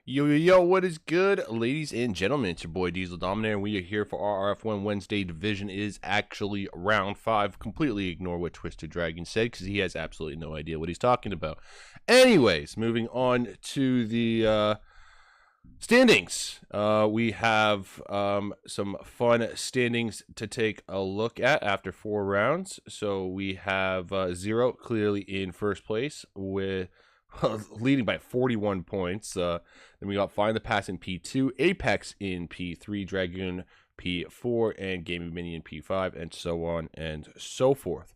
Yo, what is good, ladies and gentlemen? It's your boy DieselDominator, and we are here for RRF1 Wednesday. Division is actually round 5. Completely ignore what Twisted Dragon said, because he has absolutely no idea what he's talking about. Anyways, moving on to the standings. We have some fun standings to take a look at after 4 rounds. So we have 0 clearly in first place with leading by 41 points. Then we got Find the Pass in P2, Apex in P3, Dragoon P4, and Gaming Mini in P5, and so on and so forth.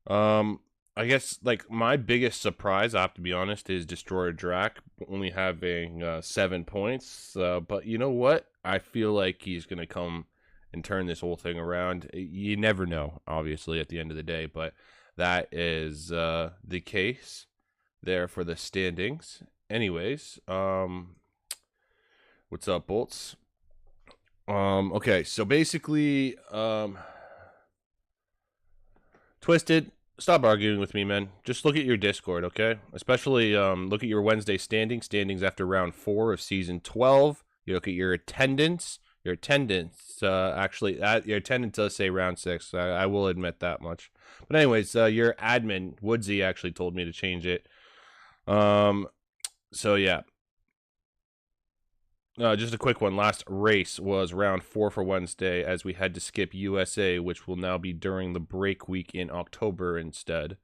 I guess like my biggest surprise, I have to be honest, is Destroyer Drac only having 7 points. But you know what? I feel like he's gonna come and turn this whole thing around. You never know, obviously, at the end of the day, but that is the case there for the standings. Anyways, what's up, Bolts? Okay, so basically, Twisted, stop arguing with me, man. Just look at your Discord, okay? Especially, look at your Wednesday standings after round 4 of season 12. You look at your attendance. Your attendance, your attendance does say round 6. I will admit that much. But anyways, your admin, Woodsy, actually told me to change it. So yeah, just a quick one. Last race was round 4 for Wednesday, as we had to skip USA, which will now be during the break week in October instead.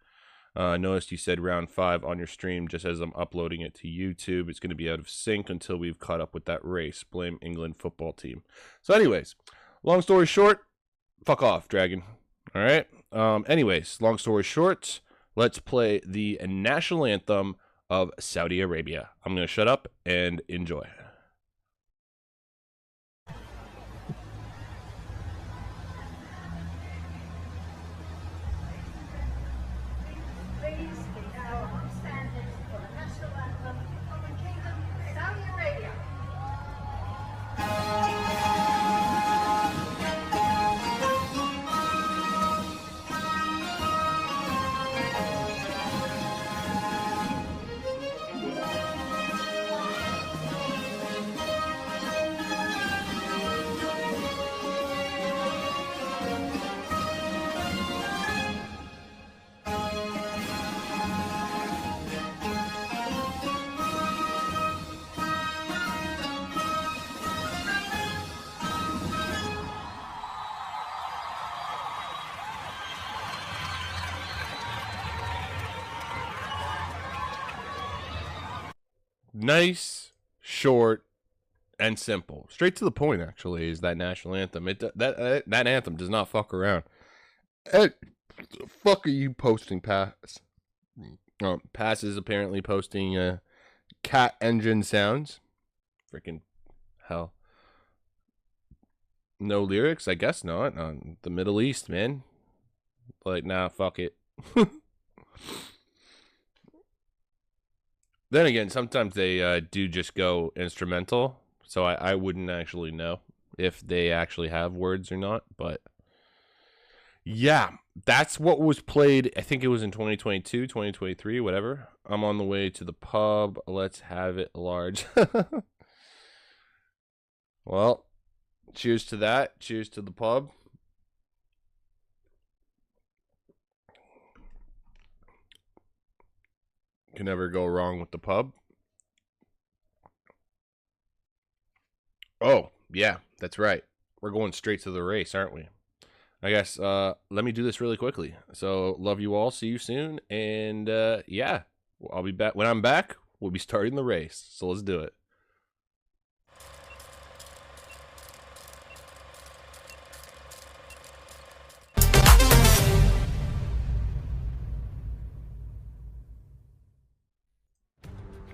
Noticed you said round 5 on your stream just as I'm uploading it to YouTube. It's going to be out of sync until we've caught up with that race. Blame England football team. So anyways, long story short, fuck off, Dragon. All right. Anyways, long story short, let's play the national anthem of Saudi Arabia. I'm going to shut up and enjoy. Please be now on standing for the national anthem of the Kingdom of Saudi Arabia. Nice, short, and simple. Straight to the point, actually, is that national anthem. That anthem does not fuck around. Hey, the fuck are you posting, Pass? Pass is apparently posting cat engine sounds. Freaking hell. No lyrics? I guess not. The Middle East, man. Like, nah, fuck it. Then again, sometimes they do just go instrumental, so I wouldn't actually know if they actually have words or not, but yeah, that's what was played. I think it was in 2022, 2023, whatever. I'm on the way to the pub. Let's have it large. Well, cheers to that. Cheers to the pub. Can never go wrong with the pub. Oh, yeah, that's right. We're going straight to the race, aren't we? I guess, let me do this really quickly. So, love you all. See you soon. And, yeah, I'll be back. When I'm back, we'll be starting the race. So, let's do it.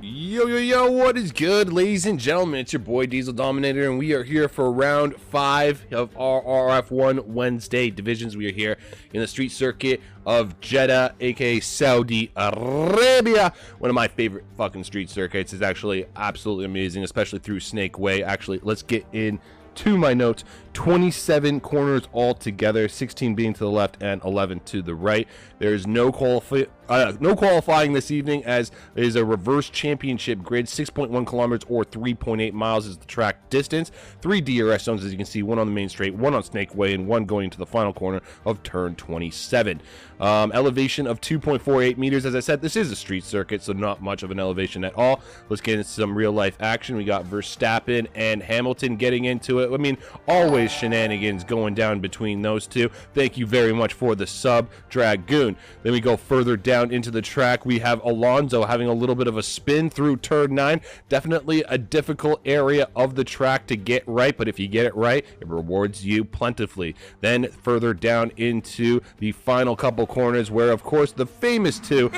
Yo, what is good, ladies and gentlemen? It's your boy DieselDominator, and we are here for round 5 of our RRF1 Wednesday divisions. We are here in the street circuit of Jeddah, aka Saudi Arabia. One of my favorite fucking street circuits. Is actually absolutely amazing, especially through Snake Way. Actually, let's get into my notes. 27 corners altogether, 16 being to the left and 11 to the right. There is no qualifying this evening, as it is a reverse championship grid. 6.1 kilometers or 3.8 miles is the track distance. 3 DRS zones, as you can see, one on the main straight, one on Snake Way, and one going to the final corner of turn 27. Elevation of 2.48 meters. As I said, this is a street circuit, so not much of an elevation at all. Let's get into some real life action. We got Verstappen and Hamilton getting into it. I mean, always shenanigans going down between those two. Thank you very much for the sub, Dragoon. Then we go further down into the track. We have Alonso having a little bit of a spin through turn 9. Definitely a difficult area of the track to get right, but if you get it right, it rewards you plentifully. Then further down into the final couple corners, where of course the famous two,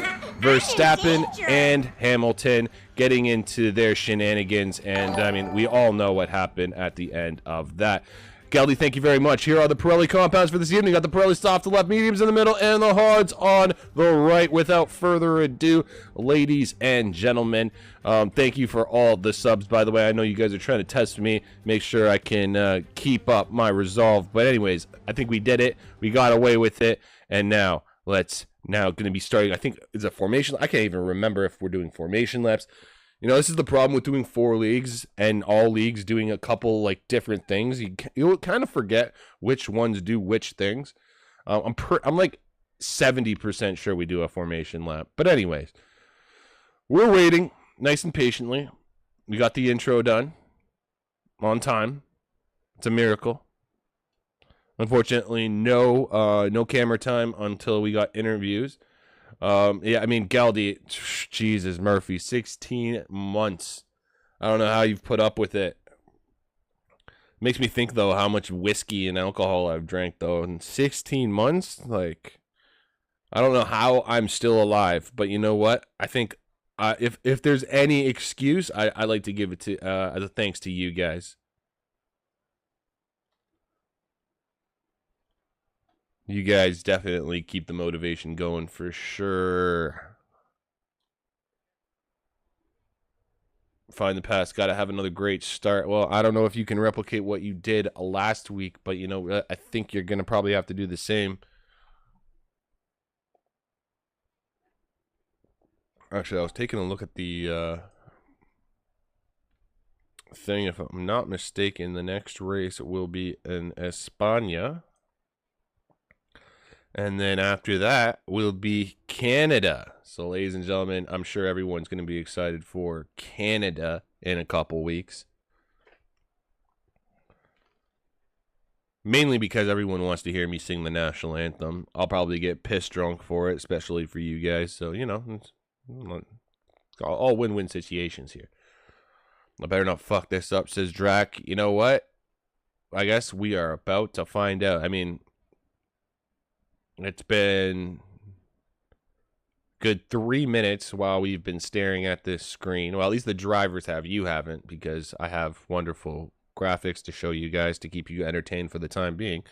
Verstappen and Hamilton, getting into their shenanigans, and I mean, we all know what happened at the end of that. Geldy, thank you very much. Here are the Pirelli compounds for this evening. Got the Pirelli soft to left, mediums in the middle, and the hards on the right. Without further ado, ladies and gentlemen, thank you for all the subs, by the way. I know you guys are trying to test me, make sure I can keep up my resolve. But anyways, I think we did it. We got away with it. And now, going to be starting, I think, is a formation. I can't even remember if we're doing formation laps. You know, this is the problem with doing 4 leagues and all leagues doing a couple like different things. You'll kind of forget which ones do which things. I'm like 70% sure we do a formation lap. But anyways, we're waiting nice and patiently. We got the intro done on time. It's a miracle. Unfortunately, no camera time until we got interviews. Yeah, I mean, Geldy, Jesus, Murphy, 16 months. I don't know how you've put up with it. Makes me think, though, how much whiskey and alcohol I've drank, though. In 16 months, like, I don't know how I'm still alive. But you know what? I think if there's any excuse, I like to give it to as a thanks to you guys. You guys definitely keep the motivation going for sure. Find the past. Got to have another great start. Well, I don't know if you can replicate what you did last week, but, you know, I think you're going to probably have to do the same. Actually, I was taking a look at the thing. If I'm not mistaken, the next race will be in España. And then after that will be Canada. So, ladies and gentlemen, I'm sure everyone's going to be excited for Canada in a couple weeks. Mainly because everyone wants to hear me sing the national anthem. I'll probably get pissed drunk for it, especially for you guys. So, you know, it's all win-win situations here. I better not fuck this up, says Drac. You know what? I guess we are about to find out. I mean, it's been good 3 minutes while we've been staring at this screen. Well, at least the drivers have. You haven't, because I have wonderful graphics to show you guys to keep you entertained for the time being.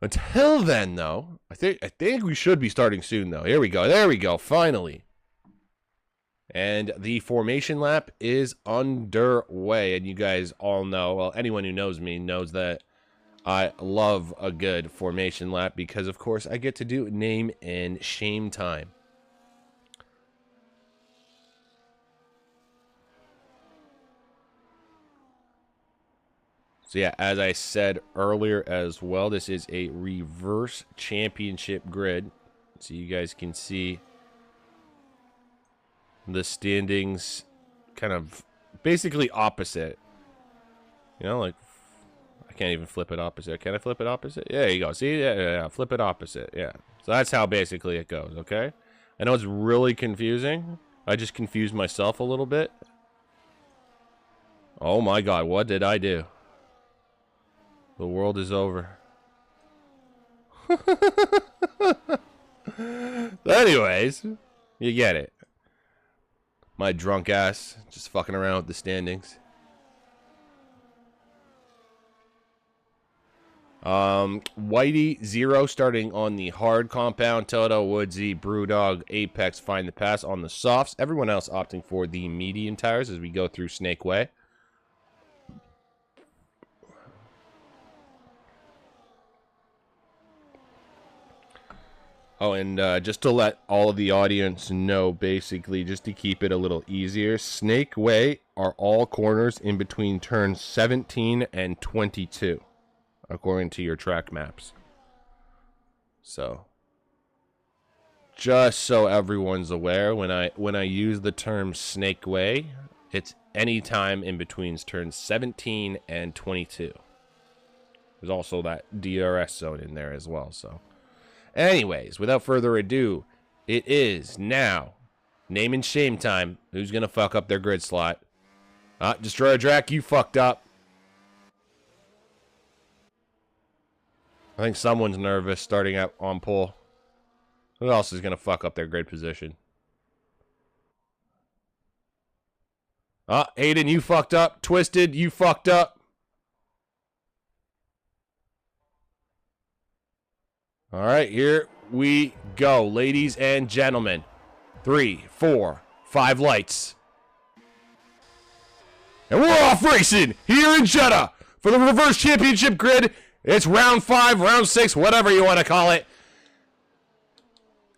Until then, though, I think we should be starting soon, though. Here we go. There we go. Finally. And the formation lap is underway. And you guys all know, well, anyone who knows me knows that I love a good formation lap because, of course, I get to do name and shame time. So, yeah, as I said earlier as well, this is a reverse championship grid. So you guys can see the standings kind of basically opposite. You know, like, I can't even flip it opposite. Can I flip it opposite? Yeah, there you go. See? Yeah, flip it opposite. Yeah. So that's how basically it goes, okay? I know it's really confusing. I just confused myself a little bit. Oh my god, what did I do? The world is over. Anyways, you get it. My drunk ass just fucking around with the standings. Whitey 0 starting on the hard compound. Toto, Woodsy, Brewdog, Apex find the pass on the softs. Everyone else opting for the medium tires as we go through Snake Way. Oh, and just to let all of the audience know, basically, just to keep it a little easier, Snake Way are all corners in between turns 17 and 22, according to your track maps. So, just so everyone's aware, when I use the term Snake Way, it's any time in between turns 17 and 22. There's also that DRS zone in there as well, so... Anyways, without further ado, it is now name and shame time. Who's going to fuck up their grid slot? Destroyer Drac, you fucked up. I think someone's nervous starting out on pole. Who else is going to fuck up their grid position? Hayden, you fucked up. Twisted, you fucked up. All right, here we go, ladies and gentlemen. 3, 4, 5 lights. And we're off racing here in Jeddah for the Reverse Championship grid. It's round 5, round 6, whatever you want to call it.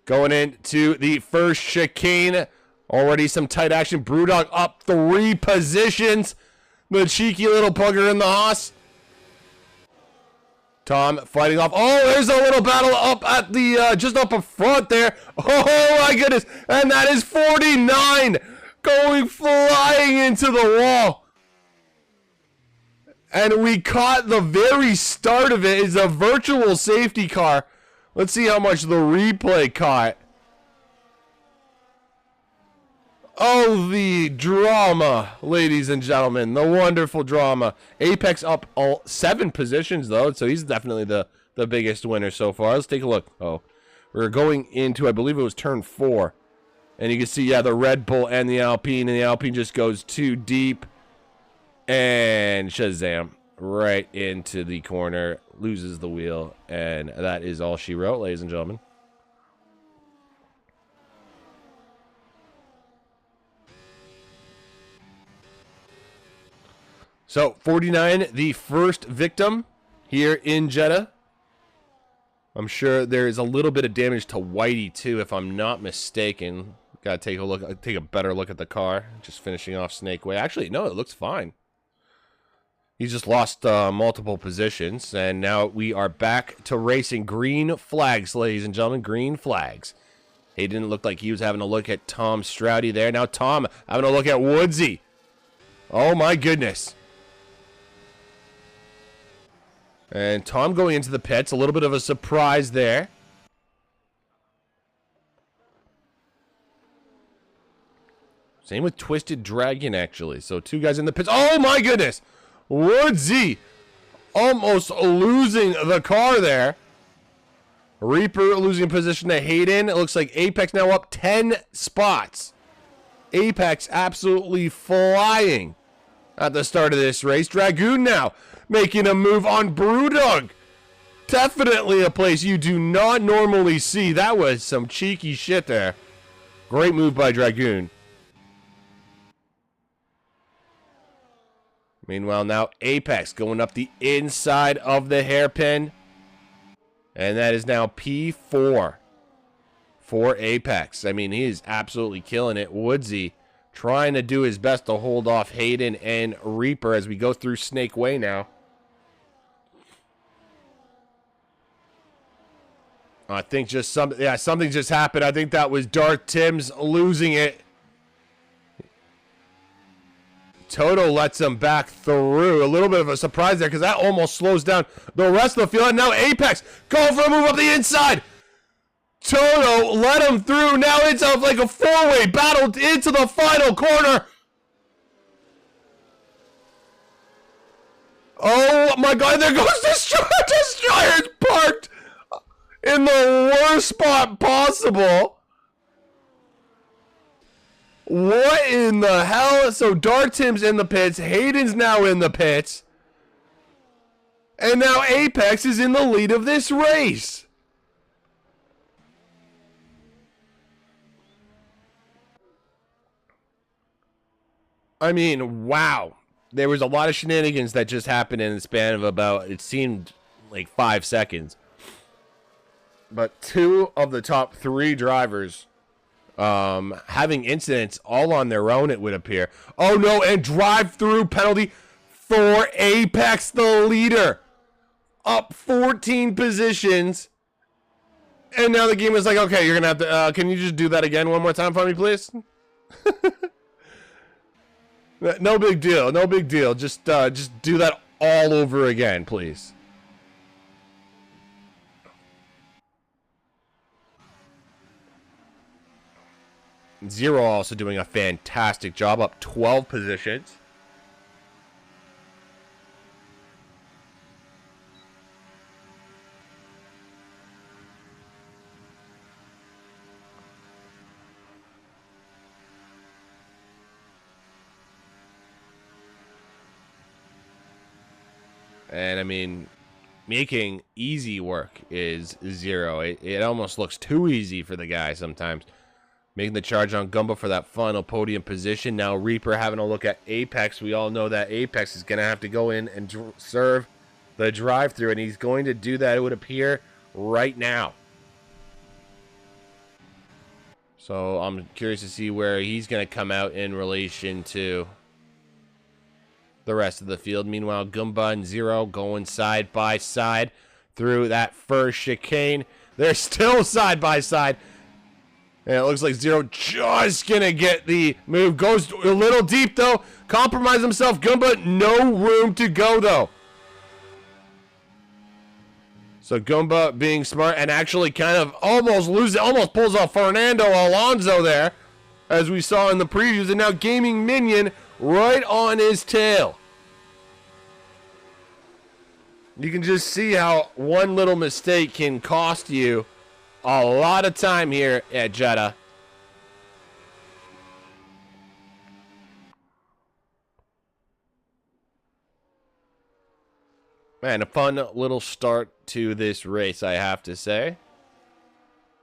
Going into the first chicane. Already some tight action. Brewdog up 3 positions. The cheeky little pugger in the Haas. Tom fighting off. Oh, there's a little battle up at the, just up in front there. Oh, my goodness. And that is 49 going flying into the wall. And we caught the very start of it is a virtual safety car. Let's see how much the replay caught. Oh, the drama, ladies and gentlemen. The wonderful drama. Apex up all 7 positions, though, so he's definitely the biggest winner so far. Let's take a look. Oh, we're going into, I believe it was turn 4. And you can see, yeah, the Red Bull and the Alpine just goes too deep. And Shazam, right into the corner, loses the wheel. And that is all she wrote, ladies and gentlemen. So, 49, the first victim here in Jeddah. I'm sure there is a little bit of damage to Whitey, too, if I'm not mistaken. Gotta take a better look at the car. Just finishing off Snake Way. Actually, no, it looks fine. He's just lost multiple positions, and now we are back to racing. Green flags, ladies and gentlemen, green flags. He didn't look like he was having a look at Tom Stroudy there. Now Tom having a look at Woodsy. Oh, my goodness. And Tom going into the pits. A little bit of a surprise there. Same with Twisted Dragon, actually. So 2 guys in the pits. Oh, my goodness. Woodsy almost losing the car there. Reaper losing position to Hayden. It looks like Apex now up 10 spots. Apex absolutely flying at the start of this race. Dragoon now making a move on Brewdog. Definitely a place you do not normally see. That was some cheeky shit there. Great move by Dragoon. Meanwhile, now Apex going up the inside of the hairpin. And that is now P4 for Apex. I mean, he is absolutely killing it. Woodsy trying to do his best to hold off Hayden and Reaper as we go through Snake Way now. I think just something just happened. I think that was Darth Tim's losing it. Toto lets him back through. A little bit of a surprise there because that almost slows down the rest of the field. And now Apex going for a move up the inside. Toto let him through. Now it's like a 4-way battle into the final corner. Oh my God, there goes Destroyer. Destroyer's parked in the worst spot possible. What in the hell? So Dartim's in the pits. Hayden's now in the pits. And now Apex is in the lead of this race. I mean, wow. There was a lot of shenanigans that just happened in the span of about, it seemed like 5 seconds. but 2 of the top 3 drivers having incidents all on their own, it would appear. Oh no, and drive-through penalty for Apex, the leader. Up 14 positions. And now the game is like, okay, you're going to have to, can you just do that again one more time for me, please? No big deal, no big deal. Just do that all over again, please. Zero also doing a fantastic job, up 12 positions. And I mean, making easy work is Zero. It almost looks too easy for the guy sometimes. Making the charge on Gumba for that final podium position. Now Reaper having a look at Apex. We all know that Apex is going to have to go in and serve the drive-thru, and he's going to do that, it would appear, right now. So I'm curious to see where he's going to come out in relation to the rest of the field. Meanwhile, Gumba and Zero going side by side through that first chicane. They're still side by side. And it looks like Zero just gonna get the move. Goes a little deep though. Compromise himself. Gumba, no room to go though. So Gumba being smart and actually kind of almost pulls off Fernando Alonso there, as we saw in the previews. And now Gaming Minion right on his tail. You can just see how one little mistake can cost you a lot of time here at Jeddah. Man, a fun little start to this race, I have to say.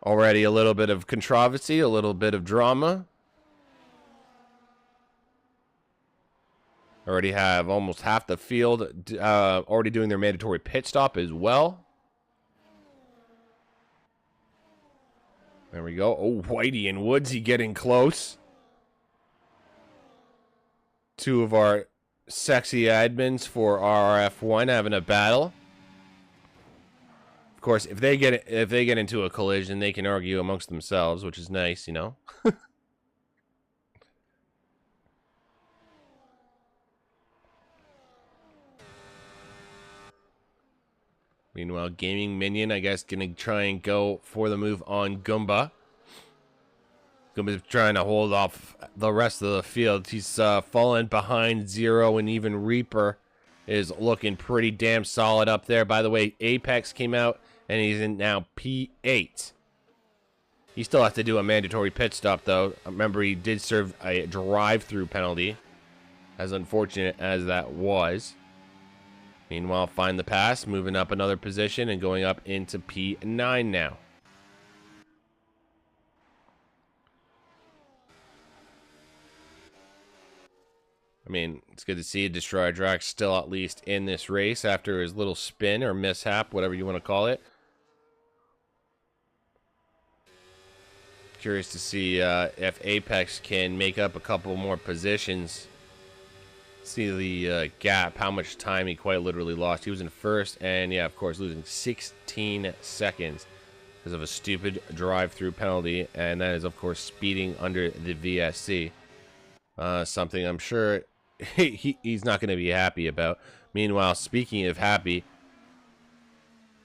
Already a little bit of controversy, a little bit of drama. Already have almost half the field already doing their mandatory pit stop as well. There we go. Oh, Whitey and Woodsy getting close. 2 of our sexy admins for RRF1 having a battle. Of course, if they get into a collision, they can argue amongst themselves, which is nice, you know. Meanwhile, Gaming Minion, I guess, gonna try and go for the move on Gumba. Gumba's trying to hold off the rest of the field. He's fallen behind Zero, and even Reaper is looking pretty damn solid up there. By the way, Apex came out, and he's in now P8. He still has to do a mandatory pit stop, though. Remember, he did serve a drive-through penalty, as unfortunate as that was. Meanwhile, find the pass, moving up another position and going up into P9 now. I mean, it's good to see Destroyer Drax still at least in this race after his little spin or mishap, whatever you want to call it. Curious to see if Apex can make up a couple more positions. See the gap, how much time he quite literally lost. He was in first, and yeah, of course, losing 16 seconds because of a stupid drive-through penalty, and that is, of course, speeding under the VSC. Something I'm sure he's not going to be happy about. Meanwhile, speaking of happy,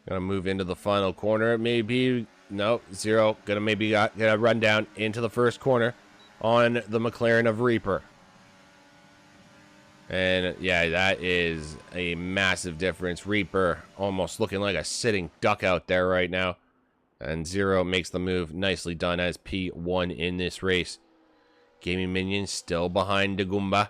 gonna move into the final corner. Maybe no Zero. Gonna run down into the first corner on the McLaren of Reaper. And yeah, that is a massive difference. Reaper almost looking like a sitting duck out there right now. And Zero makes the move. Nicely done as P1 in this race. Gaming Minion still behind the Gumba.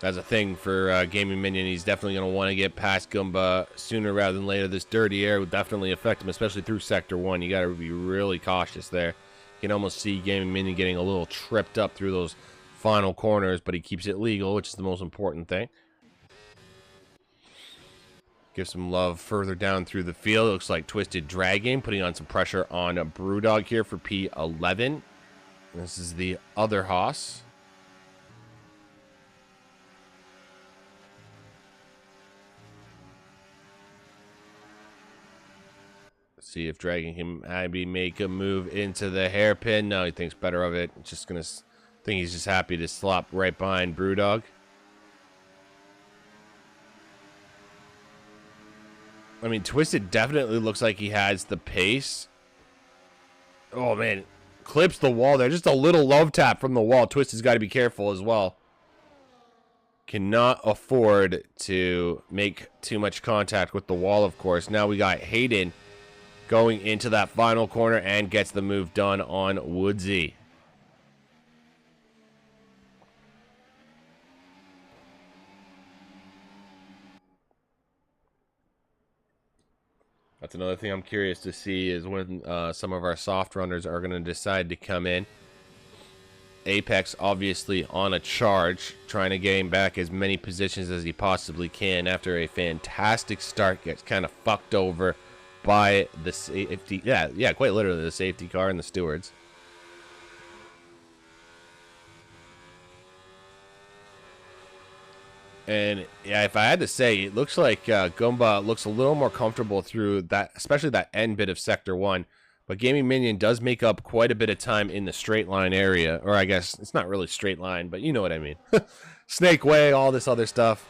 That's a thing for Gaming Minion. He's definitely going to want to get past Gumba sooner rather than later. This dirty air would definitely affect him, especially through Sector 1. You got to be really cautious there. can almost see Gaming Minion getting a little tripped up through those final corners, but he keeps it legal, which is the most important thing. Give some love further down through the field. It looks like Twisted Dragon putting on some pressure on Brewdog here for P11. This is the other Haas. See if Dragon can maybe make a move into the hairpin. No, he thinks better of it. Just gonna think he's just happy to slop right behind Brewdog. I mean, Twisted definitely looks like he has the pace. Oh man, clips the wall there. Just a little love tap from the wall. Twisted's got to be careful as well. Cannot afford to make too much contact with the wall, of course. Now we got Hayden going into that final corner and gets the move done on Woodsy. That's another thing I'm curious to see is when some of our soft runners are going to decide to come in. Apex obviously on a charge, trying to gain back as many positions as he possibly can after a fantastic start. Gets kind of fucked over by the safety, yeah, quite literally the safety car and the stewards. And yeah, if I had to say, it looks like Goomba looks a little more comfortable through that, especially that end bit of Sector 1. But Gaming Minion does make up quite a bit of time in the straight line area. Or I guess it's not really straight line, but you know what I mean. Snake Way, all this other stuff.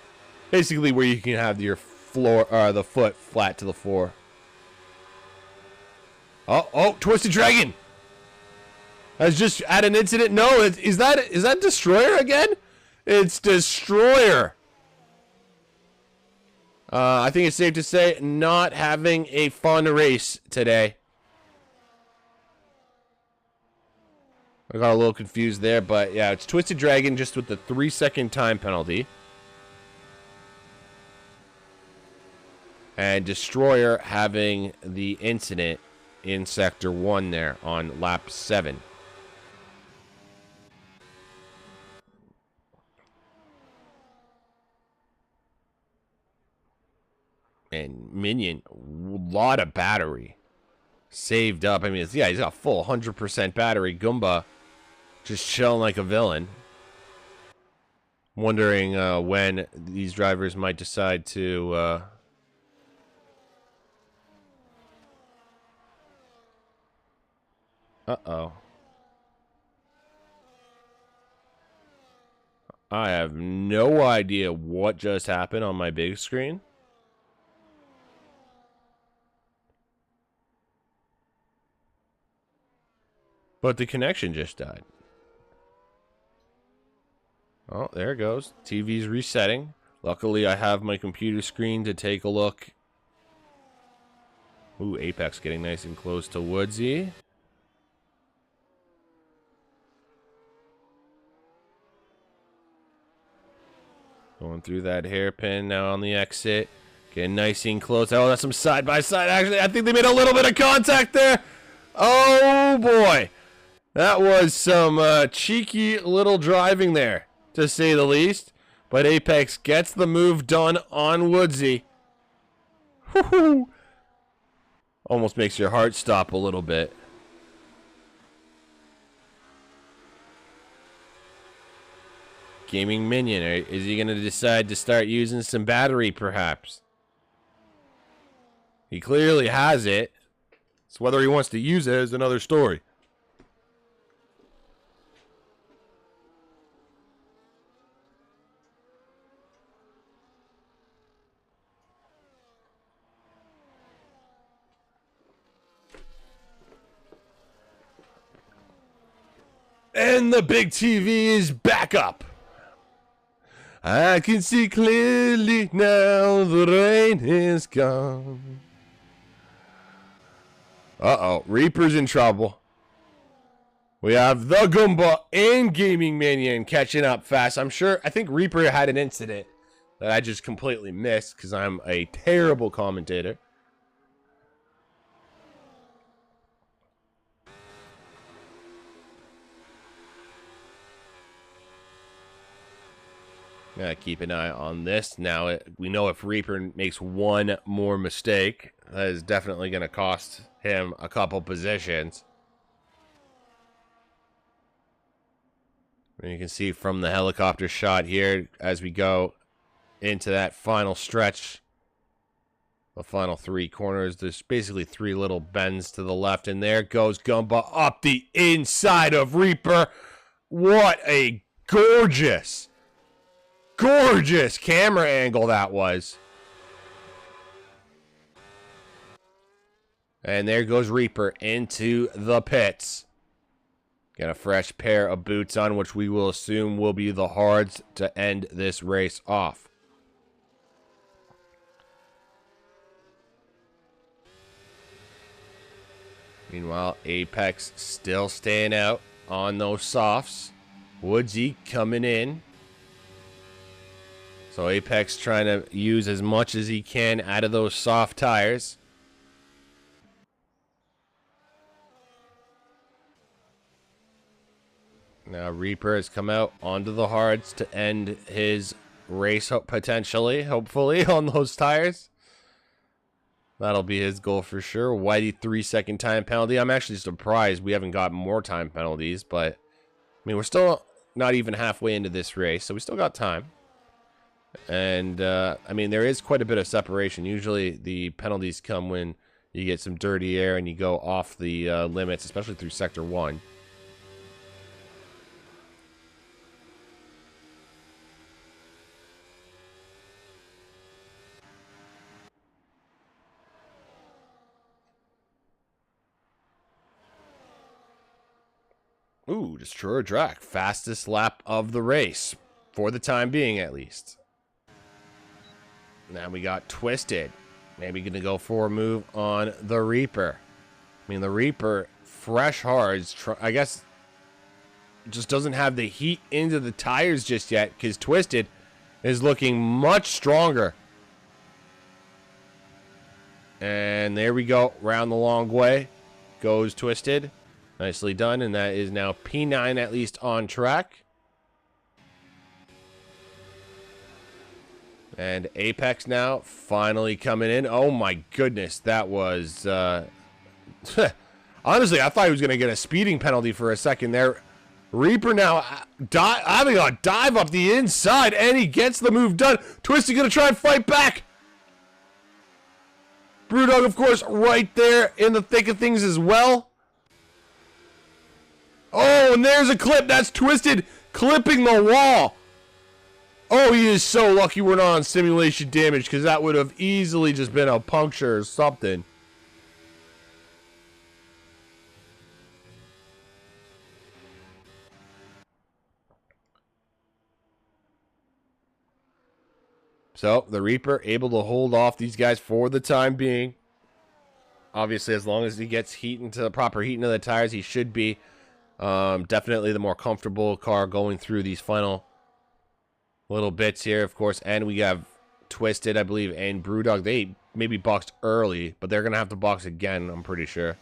Basically where you can have your floor, the foot flat to the floor. Oh, Twisted Dragon has just had an incident. No, is that Destroyer again? It's Destroyer. I think it's safe to say not having a fun race today. I got a little confused there, but yeah, it's Twisted Dragon just with the 3-second time penalty. And Destroyer having the incident in Sector 1 there on lap 7. And Minion, a lot of battery saved up. I mean, yeah, he's got full 100% battery. Goomba just chilling like a villain. Wondering when these drivers might decide to... Uh-oh. I have no idea what just happened on my big screen. But the connection just died. Oh, there it goes. TV's resetting. Luckily, I have my computer screen to take a look. Ooh, Apex getting nice and close to Woodsy. Going through that hairpin now on the exit. Getting nice and close. Oh, that's some side-by-side. Actually, I think they made a little bit of contact there. Oh, boy. That was some cheeky little driving there, to say the least. But Apex gets the move done on Woodsy. Woo-hoo. Almost makes your heart stop a little bit. Gaming Minion, is he going to decide to start using some battery, perhaps? He clearly has it. So whether he wants to use it is another story. And the big TV is back up. I can see clearly now the rain is gone. Uh-oh, Reaper's in trouble. We have the Goomba and Gaming Minion catching up fast. I think Reaper had an incident that I just completely missed because I'm a terrible commentator. Keep an eye on this. Now, we know if Reaper makes one more mistake, that is definitely going to cost him a couple positions. And you can see from the helicopter shot here as we go into that final stretch, the final 3 corners, there's basically 3 little bends to the left, and there goes Gumba up the inside of Reaper. What a gorgeous camera angle that was. And there goes Reaper into the pits. Got a fresh pair of boots on, which we will assume will be the hards to end this race off. Meanwhile, Apex still staying out on those softs. Woodsy coming in. So Apex trying to use as much as he can out of those soft tires. Now Reaper has come out onto the hards to end his race, potentially, hopefully, on those tires. That'll be his goal for sure. Whitey 3-second time penalty. I'm actually surprised we haven't got more time penalties, but I mean, we're still not even halfway into this race, so we still got time. And I mean, there is quite a bit of separation. Usually the penalties come when you get some dirty air and you go off the limits, especially through Sector 1. Ooh, Destroyer Drac. Fastest lap of the race. For the time being, at least. Now we got Twisted. Maybe going to go for a move on the Reaper. I mean, the Reaper, fresh hards, I guess, just doesn't have the heat into the tires just yet, because Twisted is looking much stronger. And there we go. Round the long way goes Twisted. Nicely done, and that is now P9 at least on track. And Apex now finally coming in. Oh my goodness, that was... honestly, I thought he was going to get a speeding penalty for a second there. Reaper now having a dive up the inside, and he gets the move done. Twisted going to try and fight back. Brewdog, of course, right there in the thick of things as well. Oh, and there's a clip. That's Twisted clipping the wall. Oh, he is so lucky we're not on simulation damage, because that would have easily just been a puncture or something. So, the Reaper able to hold off these guys for the time being. Obviously, as long as he gets heat into the proper heat into the tires, he should be definitely the more comfortable car going through these final little bits here, of course. And we have Twisted, I believe, and Brewdog. They maybe boxed early, but they're going to have to box again, I'm pretty sure,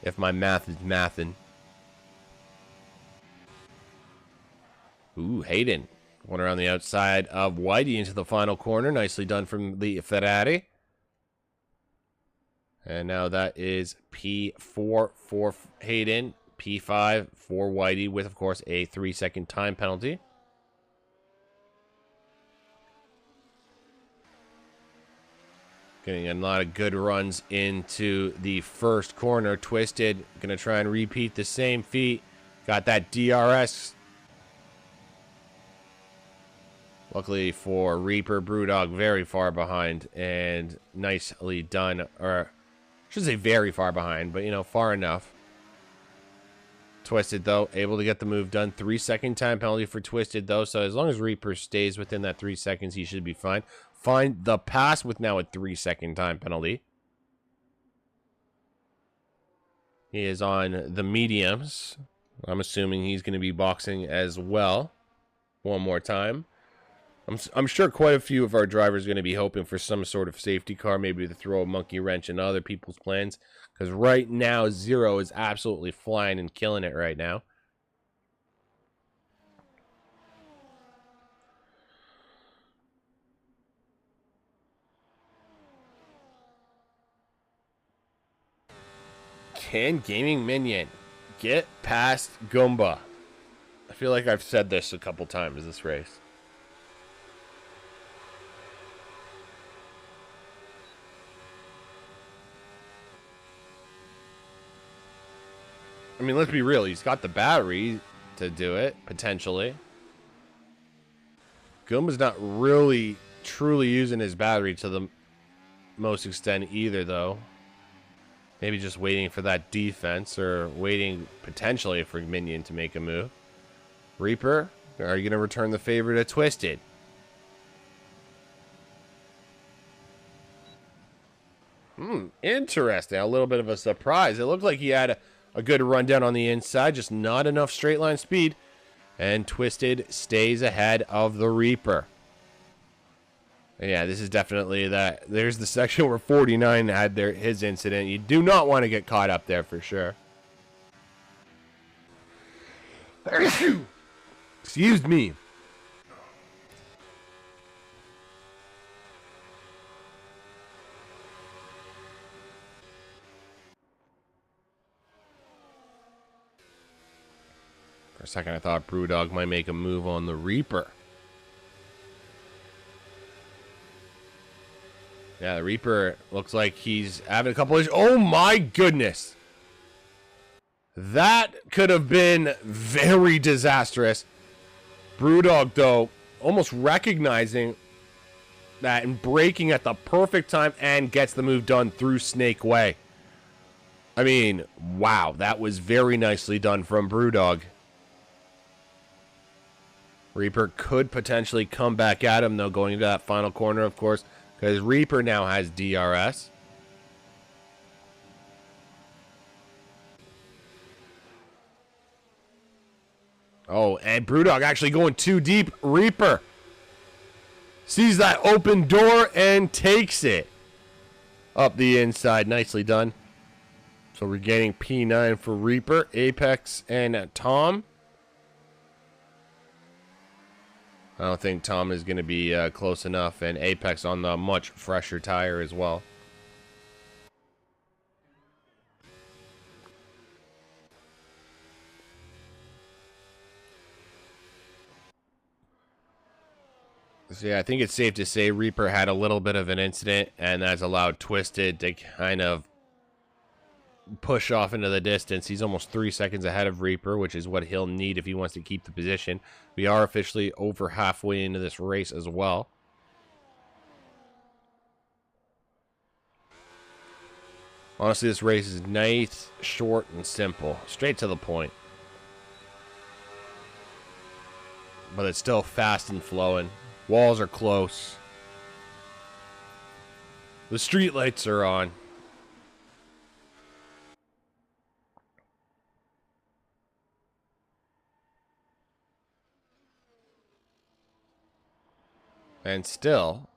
if my math is mathin'. Ooh, Hayden. One around the outside of Whitey into the final corner. Nicely done from the Ferrari. And now that is P4 for Hayden. P5 for Whitey with, of course, a 3-second time penalty. Getting a lot of good runs into the first corner. Twisted. Going to try and repeat the same feat. Got that DRS. Luckily for Reaper, Brewdog very far behind and nicely done. Or, I should say very far behind, but, you know, far enough. Twisted, though, able to get the move done. 3-second time penalty for Twisted, though. So as long as Reaper stays within that 3 seconds, he should be fine. Find the pass with now a 3-second time penalty. He is on the mediums. I'm assuming he's going to be boxing as well. One more time. I'm sure quite a few of our drivers are going to be hoping for some sort of safety car, maybe to throw a monkey wrench in other people's plans. Because right now, Zero is absolutely flying and killing it right now. Can Gaming Minion get past Goomba? I feel like I've said this a couple times this race. I mean, let's be real. He's got the battery to do it, potentially. Goomba's not really, truly using his battery to the most extent either, though. Maybe just waiting for that defense or waiting, potentially, for Minion to make a move. Reaper, are you going to return the favor to Twisted? Interesting. A little bit of a surprise. It looked like he had a good rundown on the inside, just not enough straight line speed. And Twisted stays ahead of the Reaper. Yeah, this is definitely that. There's the section where 49 had his incident. You do not want to get caught up there for sure. Excuse me. For a second, I thought Brewdog might make a move on the Reaper. Yeah, the Reaper looks like he's having a couple issues. Oh my goodness. That could have been very disastrous. Brewdog, though, almost recognizing that and braking at the perfect time and gets the move done through Snake Way. I mean, wow, that was very nicely done from Brewdog. Reaper could potentially come back at him, though, going into that final corner, of course, because Reaper now has DRS. Oh, and Brewdog actually going too deep. Reaper sees that open door and takes it up the inside. Nicely done. So we're getting P9 for Reaper, Apex, and Tom. I don't think Tom is going to be close enough, and Apex on the much fresher tire as well. So yeah, I think it's safe to say Reaper had a little bit of an incident, and that's allowed Twisted to kind of push off into the distance. He's almost 3 seconds ahead of Reaper, which is what he'll need if he wants to keep the position. We are officially over halfway into this race as well. Honestly, this race is nice, short, and simple. Straight to the point. But it's still fast and flowing. Walls are close. The street lights are on. And still,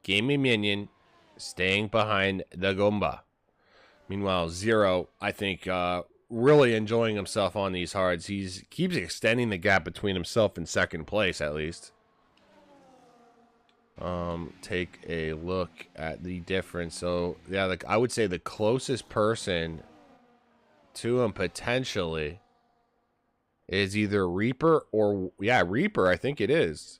Gaming Minion staying behind the Goomba. Meanwhile, Zero, I think, really enjoying himself on these hards. He keeps extending the gap between himself and second place, at least. Take a look at the difference. So, yeah, like I would say the closest person to him potentially is either Reaper or, yeah, Reaper, I think it is.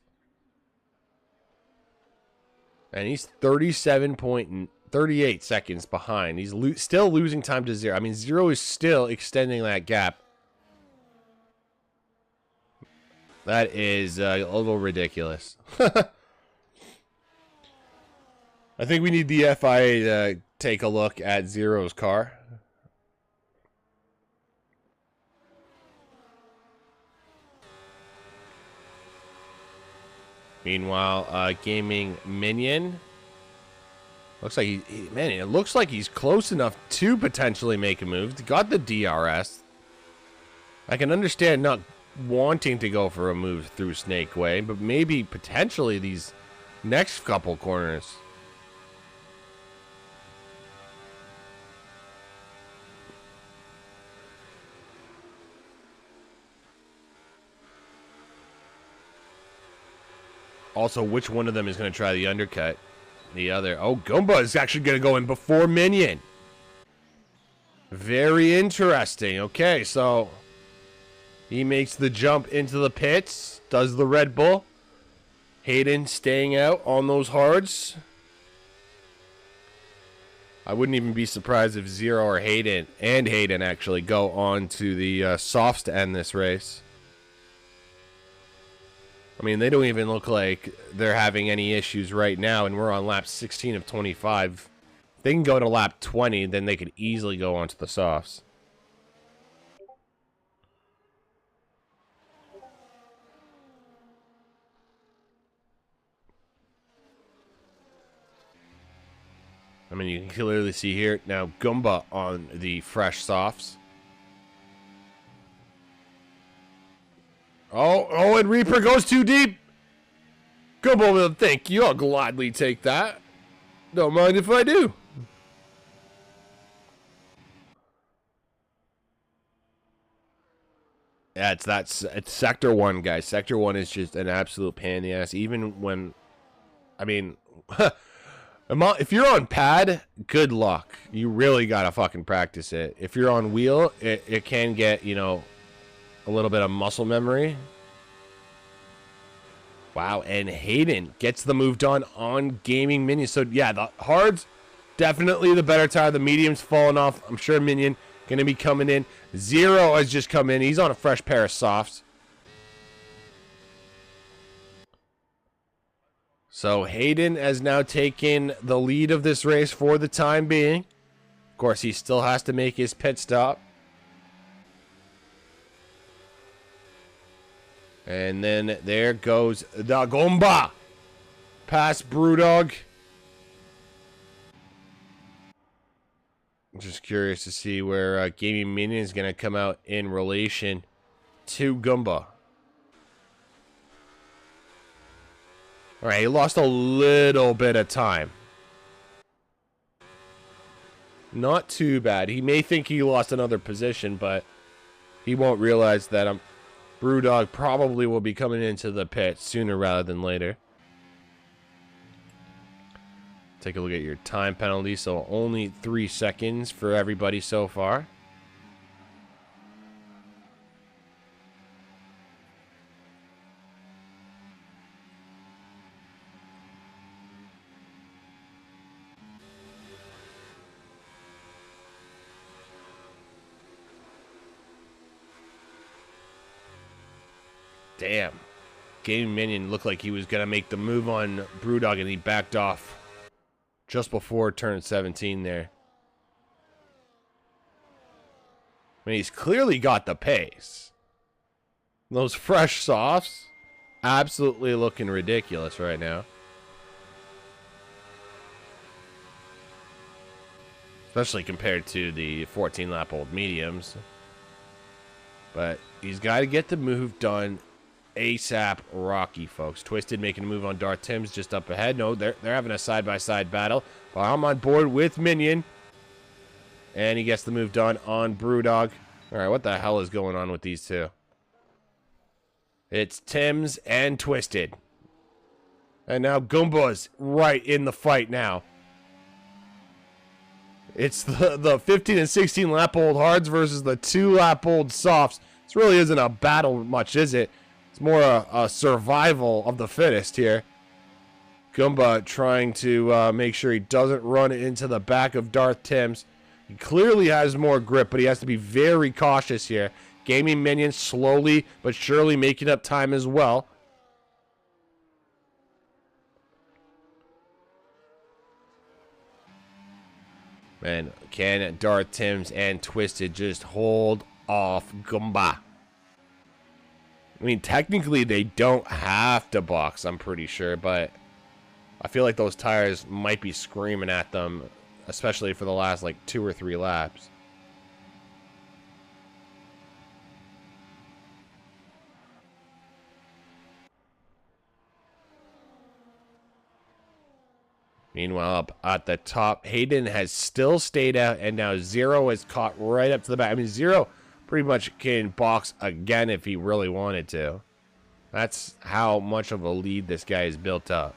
And he's 37.38 seconds behind. He's still losing time to Zero. I mean, Zero is still extending that gap. That is a little ridiculous. I think we need the FIA to take a look at Zero's car. Meanwhile, Gaming Minion looks like man, it looks like he's close enough to potentially make a move. He got the DRS. I can understand not wanting to go for a move through Snake Way, but maybe potentially these next couple corners. Also, which one of them is going to try the undercut? The other. Oh, Goomba is actually going to go in before Minion. Very interesting. Okay, so he makes the jump into the pits, does the Red Bull. Hayden staying out on those hards. I wouldn't even be surprised if Zero or Hayden actually go on to the softs to end this race. I mean, they don't even look like they're having any issues right now, and we're on lap 16 of 25. If they can go to lap 20, then they could easily go on to the softs. I mean, you can clearly see here now Goomba on the fresh softs. Oh, and Reaper goes too deep. Goomba will thank you. I'll gladly take that. Don't mind if I do. Yeah, it's Sector 1, guys. Sector 1 is just an absolute pain in the ass. Even when, I mean, if you're on pad, good luck. You really gotta fucking practice it. If you're on wheel, it can get, you know, a little bit of muscle memory. Wow, and Hayden gets the move done on Gaming Minion. So, yeah, the hards, definitely the better tire. The medium's falling off. I'm sure Minion going to be coming in. Zero has just come in. He's on a fresh pair of softs. So, Hayden has now taken the lead of this race for the time being. Of course, he still has to make his pit stop. And then there goes the Goomba. Past Brewdog. I'm just curious to see where Gaming Minion is going to come out in relation to Goomba. Alright, he lost a little bit of time. Not too bad. He may think he lost another position, but he won't realize that Brewdog probably will be coming into the pit sooner rather than later. Take a look at your time penalty. So only 3 seconds for everybody so far. Damn. Gaming Minion looked like he was going to make the move on Brewdog, and he backed off just before turn 17 there. I mean, he's clearly got the pace. Those fresh softs, absolutely looking ridiculous right now. Especially compared to the 14-lap-old mediums. But he's got to get the move done ASAP Rocky, folks. Twisted making a move on Darth Tim's just up ahead. No, they're having a side-by-side battle. But I'm on board with Minion. And he gets the move done on Brewdog. Alright, what the hell is going on with these two? It's Tim's and Twisted. And now Goomba's right in the fight now. It's the 15 and 16 lap old hards versus the 2 lap old softs. This really isn't a battle much, is it? It's more a survival of the fittest here. Goomba trying to make sure he doesn't run into the back of Darth Tim's. He clearly has more grip, but he has to be very cautious here. Gaming Minion slowly but surely making up time as well. Man, can Darth Tim's and Twisted just hold off Goomba? I mean, technically they don't have to box, I'm pretty sure, but I feel like those tires might be screaming at them, especially for the last, like, 2 or 3 laps. Meanwhile, up at the top, Hayden has still stayed out, and now Zero is caught right up to the back. I mean, Zero pretty much can box again if he really wanted to. That's how much of a lead this guy has built up.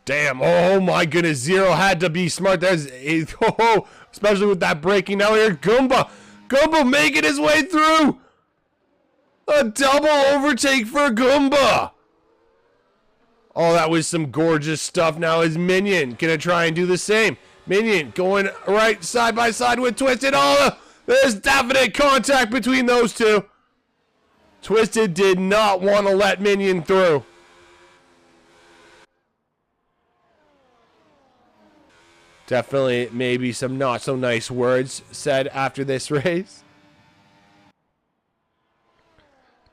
Damn. Oh, my goodness. Zero had to be smart. Especially with that braking. Now here, Goomba. Goomba making his way through. A double overtake for Goomba. Oh, that was some gorgeous stuff. Now is Minion going to try and do the same. Minion going right side by side with Twisted. Oh, there's definite contact between those two. Twisted did not want to let Minion through. Definitely maybe some not so nice words said after this race.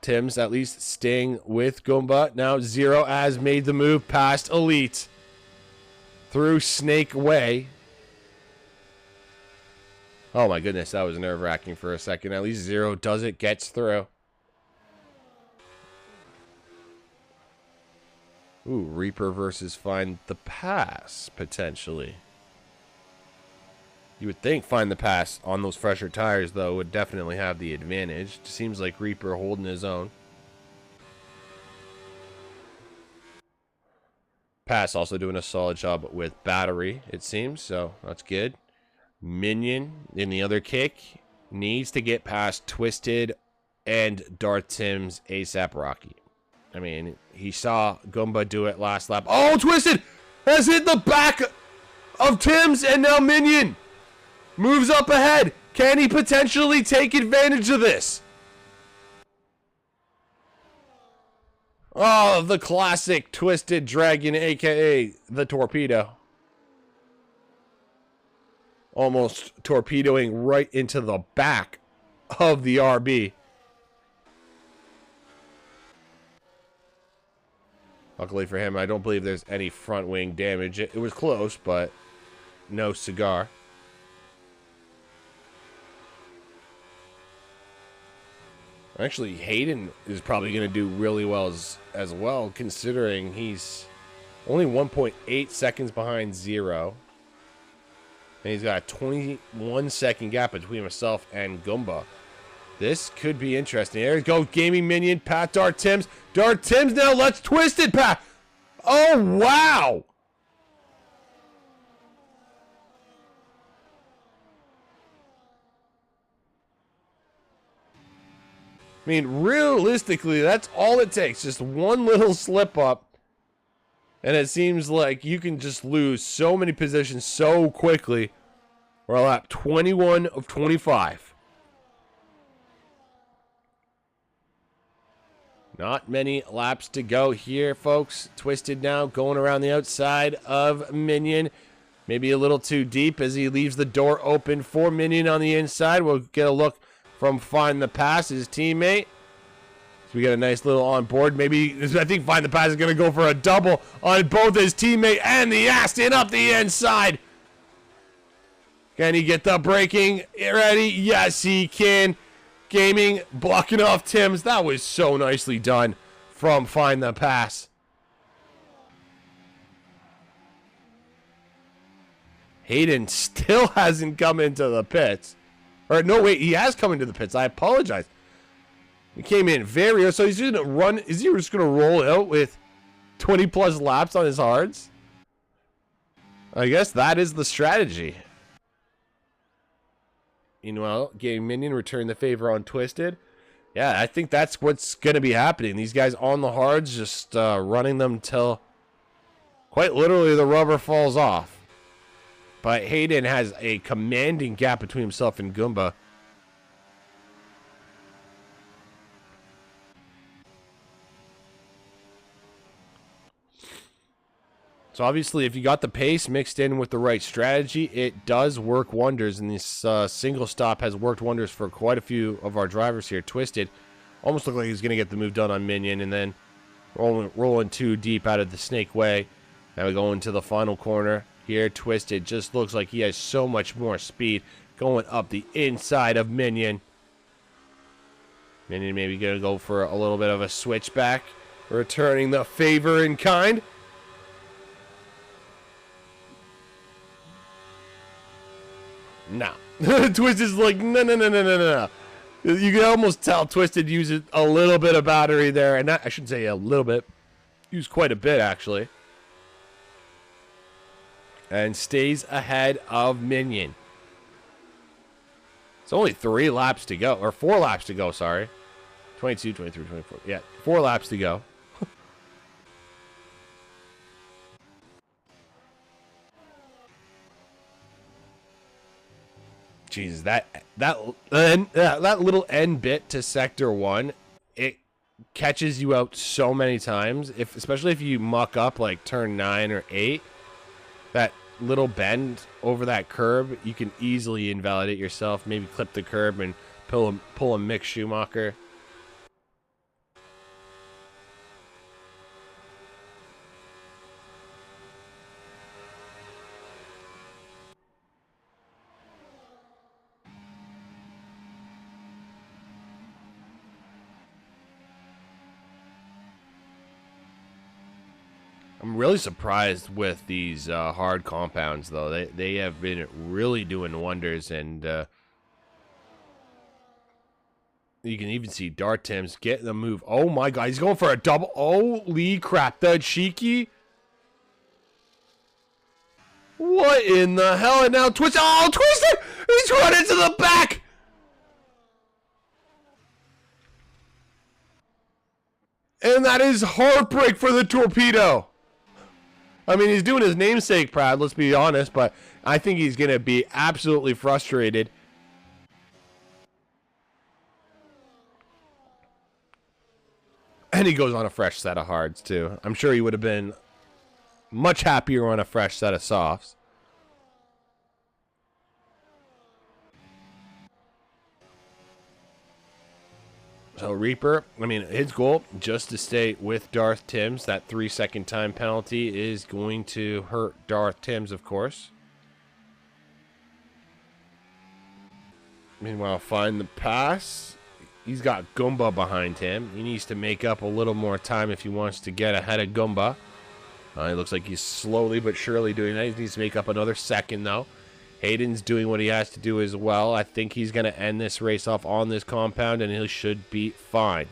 Tim's at least staying with Goomba. Now Zero has made the move past Elite through Snake Way. Oh my goodness, that was nerve-wracking for a second. At least Zero does it, gets through. Ooh, Reaper versus Find the Pass, potentially. You would think Find the Pass on those fresher tires, though, would definitely have the advantage. Seems like Reaper holding his own. Pass also doing a solid job with battery, it seems, so that's good. Minion in the other kick needs to get past Twisted and Darth Tim's ASAP Rocky. I mean, he saw Goomba do it last lap. Oh, Twisted has hit the back of Tim's, and now Minion moves up ahead. Can he potentially take advantage of this? Oh, the classic Twisted Dragon, a.k.a. the Torpedo. Almost torpedoing right into the back of the RB. Luckily for him, I don't believe there's any front wing damage. It was close, but no cigar. Actually, Hayden is probably going to do really well as well, considering he's only 1.8 seconds behind Zero. And he's got a 21-second gap between himself and Goomba. This could be interesting. There we go, Gaming Minion, Pat Darth Tim's. Darth Tim's now lets Twisted Pat. Oh, wow. I mean, realistically, that's all it takes. Just one little slip up. And it seems like you can just lose so many positions so quickly. We're on lap 21 of 25. Not many laps to go here, folks. Twisted now going around the outside of Minion. Maybe a little too deep as he leaves the door open for Minion on the inside. We'll get a look from Find the Pass, his teammate. So we got a nice little on board. Maybe, I think Find the Pass is going to go for a double on both his teammate and the Aston up the inside. Can he get the braking ready? Yes, he can. Gaming blocking off Tim's. That was so nicely done from Find the Pass. Hayden still hasn't come into the pits. Or no, wait, he has come into the pits. I apologize. He came in very, so he's gonna run. Is he just gonna roll out with 20 plus laps on his hards? I guess that is the strategy. Meanwhile, Game Minion returned the favor on Twisted. Yeah, I think that's what's gonna be happening. These guys on the hards, just running them till quite literally the rubber falls off. But Hayden has a commanding gap between himself and Goomba. So obviously, if you got the pace mixed in with the right strategy, it does work wonders. And this single stop has worked wonders for quite a few of our drivers here. Twisted almost looked like he's going to get the move done on Minion, and then rolling too deep out of the Snake Way. Now we go into the final corner. Here, Twisted just looks like he has so much more speed going up the inside of Minion. Minion maybe going to go for a little bit of a switchback, returning the favor in kind. No. Twisted's like, no. You can almost tell Twisted uses a little bit of battery there. And I shouldn't say a little bit. Used quite a bit, actually. and stays ahead of Minion. It's only 3 laps to go, or 4 laps to go, sorry. 22, 23, 24. Yeah, 4 laps to go. Jesus, that little end bit to sector 1, it catches you out so many times. Especially if you muck up like turn 9 or 8, that little bend over that curb, you can easily invalidate yourself. Maybe clip the curb and pull a Mick Schumacher. I'm really surprised with these hard compounds, though. They have been really doing wonders, and you can even see Dart Tim's getting the move. Oh my God, he's going for a double. Holy crap, that Shiki. What in the hell? And now Twist. Oh, Twister! He's running to the back. And that is heartbreak for the Torpedo. I mean, he's doing his namesake proud, let's be honest, but I think he's going to be absolutely frustrated. And he goes on a fresh set of hards, too. I'm sure he would have been much happier on a fresh set of softs. So Reaper, I mean, his goal, just to stay with Darth Tims. That 3-second time penalty is going to hurt Darth Tims, of course. Meanwhile, find the pass. He's got Goomba behind him. He needs to make up a little more time if he wants to get ahead of Goomba. It looks like he's slowly but surely doing that. He needs to make up another second, though. Hayden's doing what he has to do as well. I think he's going to end this race off on this compound, and he should be fine.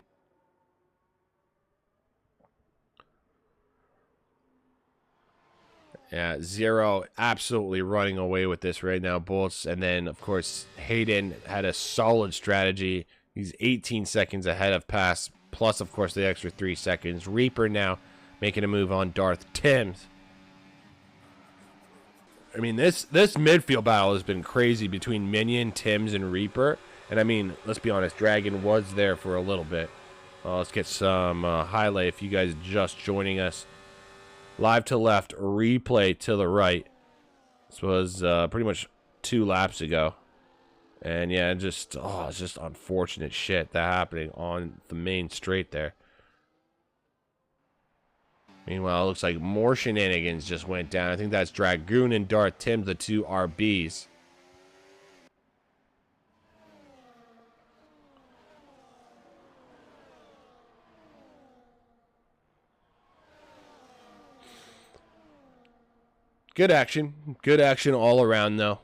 Yeah, Zero absolutely running away with this right now, Bolts. And then, of course, Hayden had a solid strategy. He's 18 seconds ahead of Pass, plus, of course, the extra 3 seconds. Reaper now making a move on Darth Tims. I mean, this midfield battle has been crazy between Minion, Tims, and Reaper. And I mean, let's be honest, Dragon was there for a little bit. Let's get some highlight if you guys just joining us. Live to left, replay to the right. This was pretty much 2 laps ago. And yeah, it's just unfortunate shit that happening on the main straight there. Meanwhile, it looks like more shenanigans just went down. I think that's Dragoon and Darth Tim, the 2 RBs. Good action all around, though.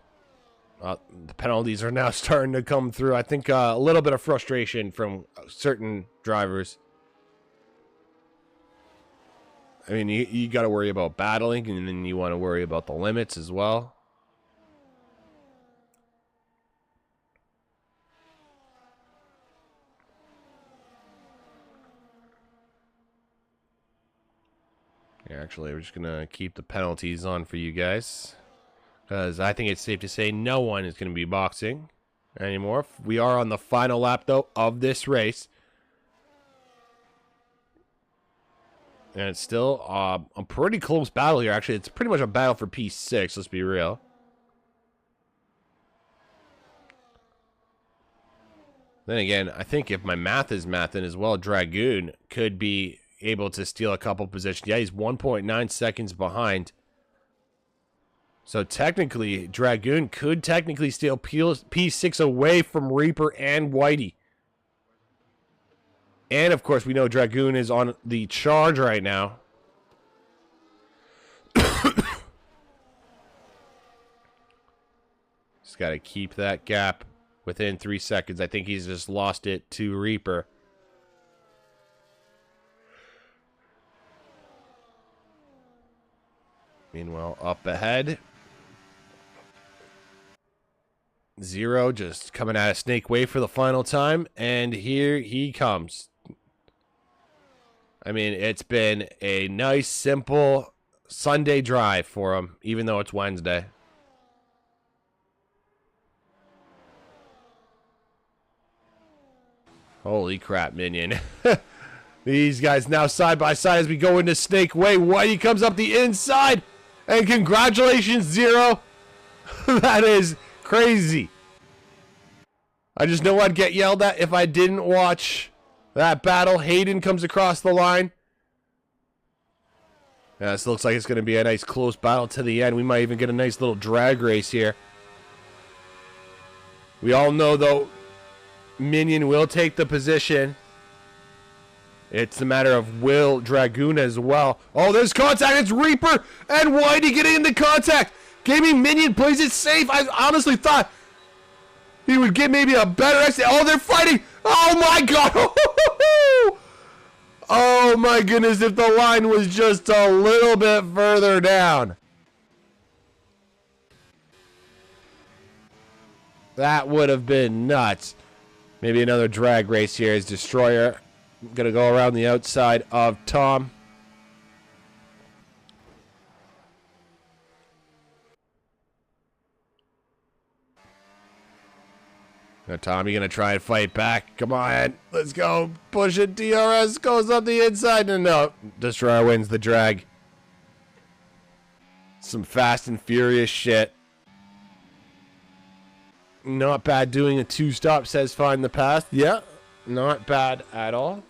The penalties are now starting to come through. I think a little bit of frustration from certain drivers. I mean, you got to worry about battling, and then you want to worry about the limits as well. Yeah, actually, we're just going to keep the penalties on for you guys, because I think it's safe to say no one is going to be boxing anymore. We are on the final lap, though, of this race. And it's still a pretty close battle here. Actually, it's pretty much a battle for P6, let's be real. Then again, I think if my math is mathing as well, Dragoon could be able to steal a couple positions. Yeah, he's 1.9 seconds behind. So technically, Dragoon could technically steal P6 away from Reaper and Whitey. And, of course, we know Dragoon is on the charge right now. Just got to keep that gap within 3 seconds. I think he's just lost it to Reaper. Meanwhile, up ahead, Zero just coming out of Snake Way for the final time, and here he comes. I mean, it's been a nice, simple Sunday drive for him, even though it's Wednesday. Holy crap, Minion. These guys now side by side as we go into Snake Way. Whitey comes up the inside, and congratulations, Zero. That is crazy. I just know I'd get yelled at if I didn't watch that battle. Hayden comes across the line. Yeah, this looks like it's going to be a nice close battle to the end. We might even get a nice little drag race here. We all know, though, Minion will take the position. It's a matter of will Dragoon as well. Oh, there's contact. It's Reaper and Whitey getting into contact. Gaming Minion plays it safe. I honestly thought he would get maybe a better exit. Oh, they're fighting. Oh, my God. Oh, my goodness. If the line was just a little bit further down. That would have been nuts. Maybe another drag race here as Destroyer going to go around the outside of Tom. Now, Tom, you're going to try and fight back. Come on. Let's go. Push it. DRS goes up the inside. And no, Destroyer wins the drag. Some fast and furious shit. Not bad doing a two-stop, says Find the Path. Yeah, not bad at all.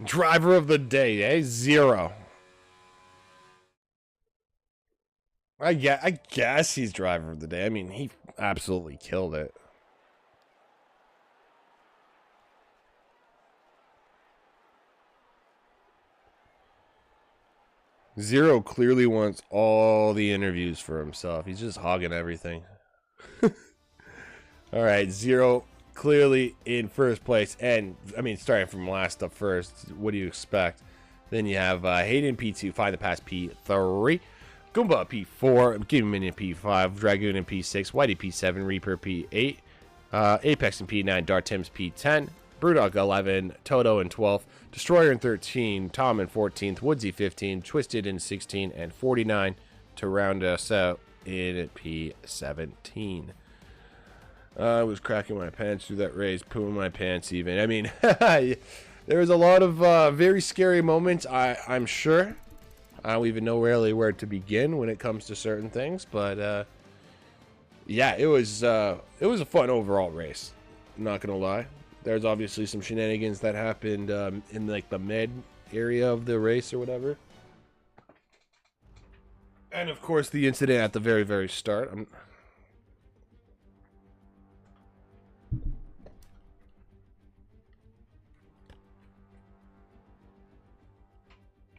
Driver of the day, eh? Zero. I guess he's driver of the day. I mean, he absolutely killed it. Zero clearly wants all the interviews for himself. He's just hogging everything. All right, Zero clearly in first place. And, I mean, starting from last to first, what do you expect? Then you have Hayden P2, Find the Pass P3, Goomba P4, Gaming Minion P5, Dragoon in P6, Whitey P7, Reaper P8, Apex in P9, Dartims P10, Brewdog 11, Toto in 12th, Destroyer in 13, Tom in 14th, Woodsy 15, Twisted in 16, and 49 to round us out in P17. I was cracking my pants through that race, pooing my pants even. I mean, there was a lot of very scary moments, I'm sure. I don't even know really where to begin when it comes to certain things, but yeah, it was a fun overall race. I'm not gonna lie. There's obviously some shenanigans that happened in like the mid area of the race or whatever, and of course the incident at the very start.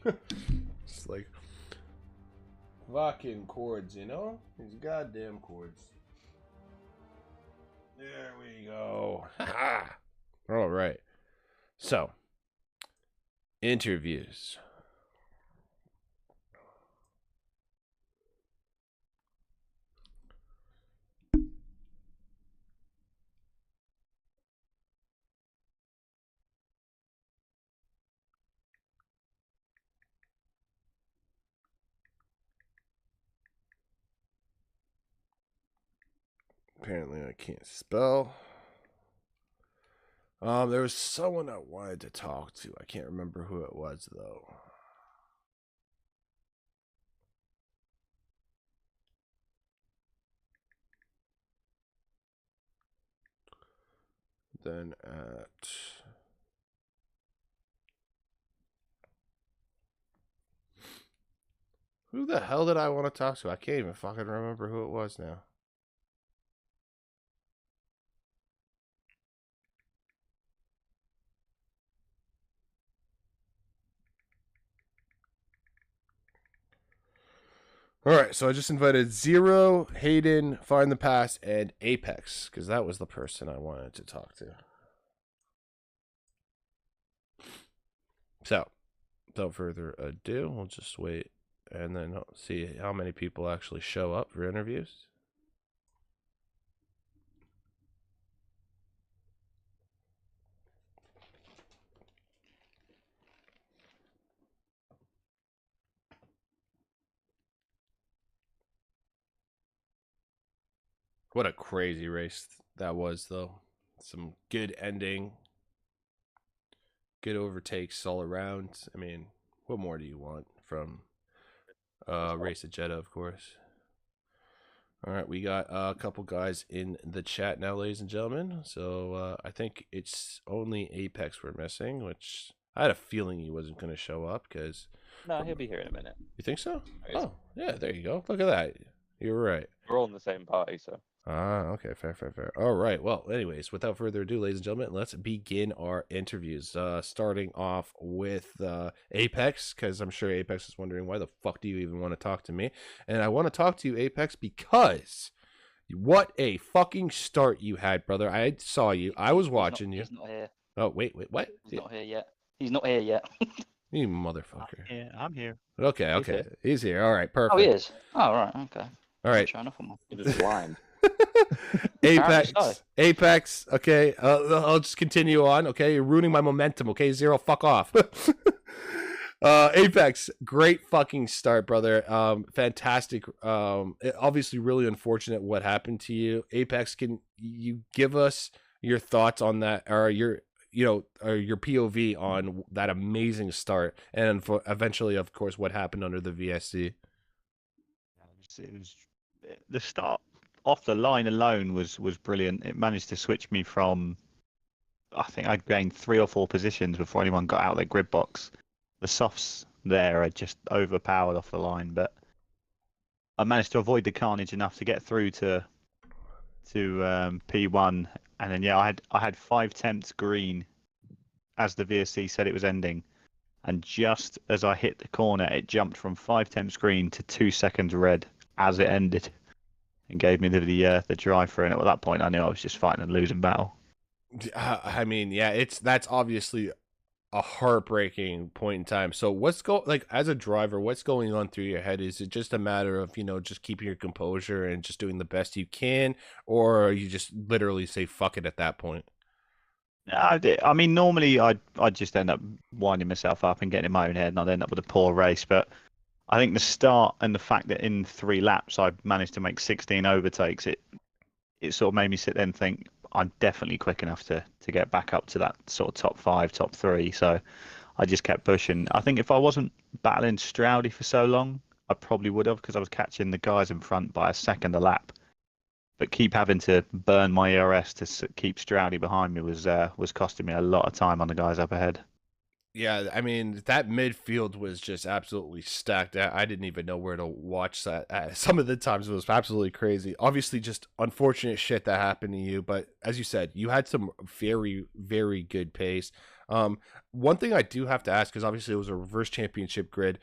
It's like fucking chords, you know? These goddamn chords. There we go. All right. So, interviews. Apparently I can't spell. There was someone I wanted to talk to. I can't remember who it was, though. Then at... Who the hell did I want to talk to? I can't even fucking remember who it was now. All right, so I just invited Zero, Hayden, Find the Pass, and Apex, because that was the person I wanted to talk to. So, without further ado, we'll just wait and then see how many people actually show up for interviews. What a crazy race that was, though. Some good ending, good overtakes all around. I mean, what more do you want from race at Jeddah, of course? All right, we got a couple guys in the chat now, ladies and gentlemen. So I think it's only Apex we're missing, which I had a feeling he wasn't going to show up because. No, he'll be here in a minute. You think so? Oh, yeah, there you go. Look at that. You're right. We're all in the same party, so. Ah, okay, fair. All right, well, anyways, without further ado, ladies and gentlemen, let's begin our interviews. Starting off with Apex, because I'm sure Apex is wondering, why the fuck do you even want to talk to me? And I want to talk to you, Apex, because what a fucking start you had, brother. I saw you. I was watching you. He's not here. Oh, wait, what? He's not here yet. He's not here yet. You motherfucker. Yeah, I'm here. Okay. He's here. All right, perfect. Oh, he is? Oh, right, okay. All right. He was blind. Apex. Okay, I'll just continue on. Okay, you're ruining my momentum. Okay, Zero, fuck off. Apex, great fucking start, brother. Fantastic. Obviously, really unfortunate what happened to you. Apex, can you give us your thoughts on that, or your POV on that amazing start, and eventually, of course, what happened under the VSC? It was the start off the line alone was brilliant. It managed to switch me from, I think I'd gained 3 or 4 positions before anyone got out of their grid box. The softs there are just overpowered off the line, but I managed to avoid the carnage enough to get through to P1, and then I had 5 temps green as the VSC said it was ending, and just as I hit the corner, it jumped from 5 temps green to 2 seconds red as it ended, and gave me the drive for it. And at that point, I knew I was just fighting a losing battle. I mean, yeah, that's obviously a heartbreaking point in time. So as a driver, what's going on through your head? Is it just a matter of, just keeping your composure and just doing the best you can, or you just literally say fuck it at that point? I mean, normally I'd just end up winding myself up and getting in my own head, and I'd end up with a poor race. But I think the start and the fact that in 3 laps I managed to make 16 overtakes, it sort of made me sit there and think I'm definitely quick enough to get back up to that sort of top 5, top 3. So I just kept pushing. I think if I wasn't battling Stroudy for so long, I probably would have, because I was catching the guys in front by a second a lap. But keep having to burn my ERS to keep Stroudy behind me was costing me a lot of time on the guys up ahead. Yeah, I mean, that midfield was just absolutely stacked. I didn't even know where to watch that. Some of the times it was absolutely crazy. Obviously, just unfortunate shit that happened to you. But as you said, you had some very, very good pace. One thing I do have to ask, because obviously it was a reverse championship grid,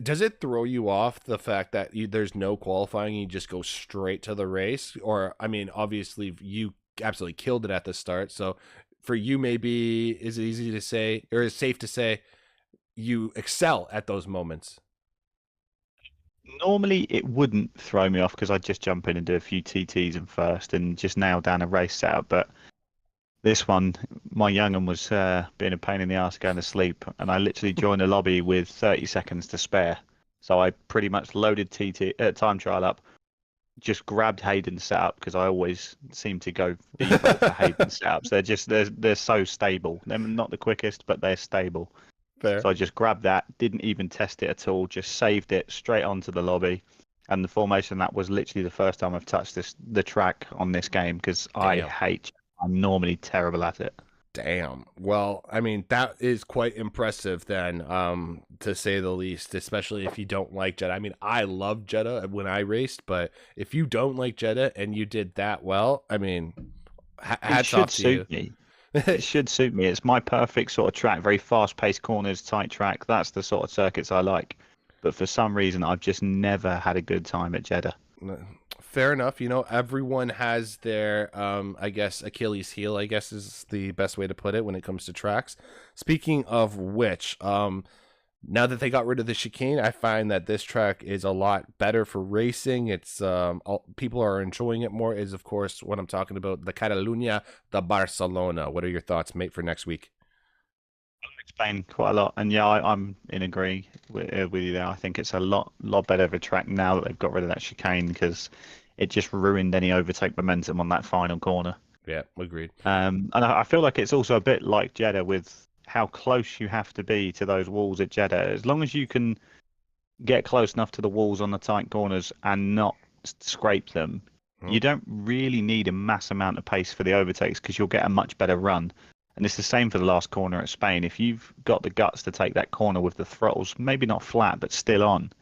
does it throw you off the fact that there's no qualifying, you just go straight to the race? Or, I mean, obviously you absolutely killed it at the start, so for you, maybe, is it easy to say, or is it safe to say you excel at those moments? Normally it wouldn't throw me off, because I'd just jump in and do a few TTs in first and just nail down a race setup. But this one, my young'un was being a pain in the ass going to sleep, and I literally joined the lobby with 30 seconds to spare. So I pretty much loaded time trial up, just grabbed Hayden's setup, because I always seem to go default for Hayden's setups. They're so stable. They're not the quickest, but they're stable. Fair. So I just grabbed that, didn't even test it at all, just saved it straight onto the lobby. And the formation, that was literally the first time I've touched the track on this game, because I'm normally terrible at it. Damn. Well, I mean, that is quite impressive then, to say the least, especially if you don't like Jeddah. I mean, I love Jeddah when I raced, but if you don't like Jeddah and you did that well, I mean, hats off to you. It should suit me. It's my perfect sort of track, very fast-paced corners, tight track. That's the sort of circuits I like. but for some reason I've just never had a good time at Jeddah. Fair enough. You know, everyone has their, I guess, Achilles heel, I guess is the best way to put it when it comes to tracks. Speaking of which, now that they got rid of the chicane, I find that this track is a lot better for racing. It's people are enjoying it more. Is of course what I'm talking about, the Catalunya, the Barcelona. What are your thoughts, mate, for next week? I like Spain quite a lot, and yeah, I'm in agree with you there. I think it's a lot better of a track now that they've got rid of that chicane, because it just ruined any overtake momentum on that final corner. Yeah, agreed. And I feel like it's also a bit like Jeddah with how close you have to be to those walls at Jeddah. As long as you can get close enough to the walls on the tight corners and not scrape them, you don't really need a mass amount of pace for the overtakes, because you'll get a much better run. And it's the same for the last corner at Spain. If you've got the guts to take that corner with the throttles, maybe not flat, but still on,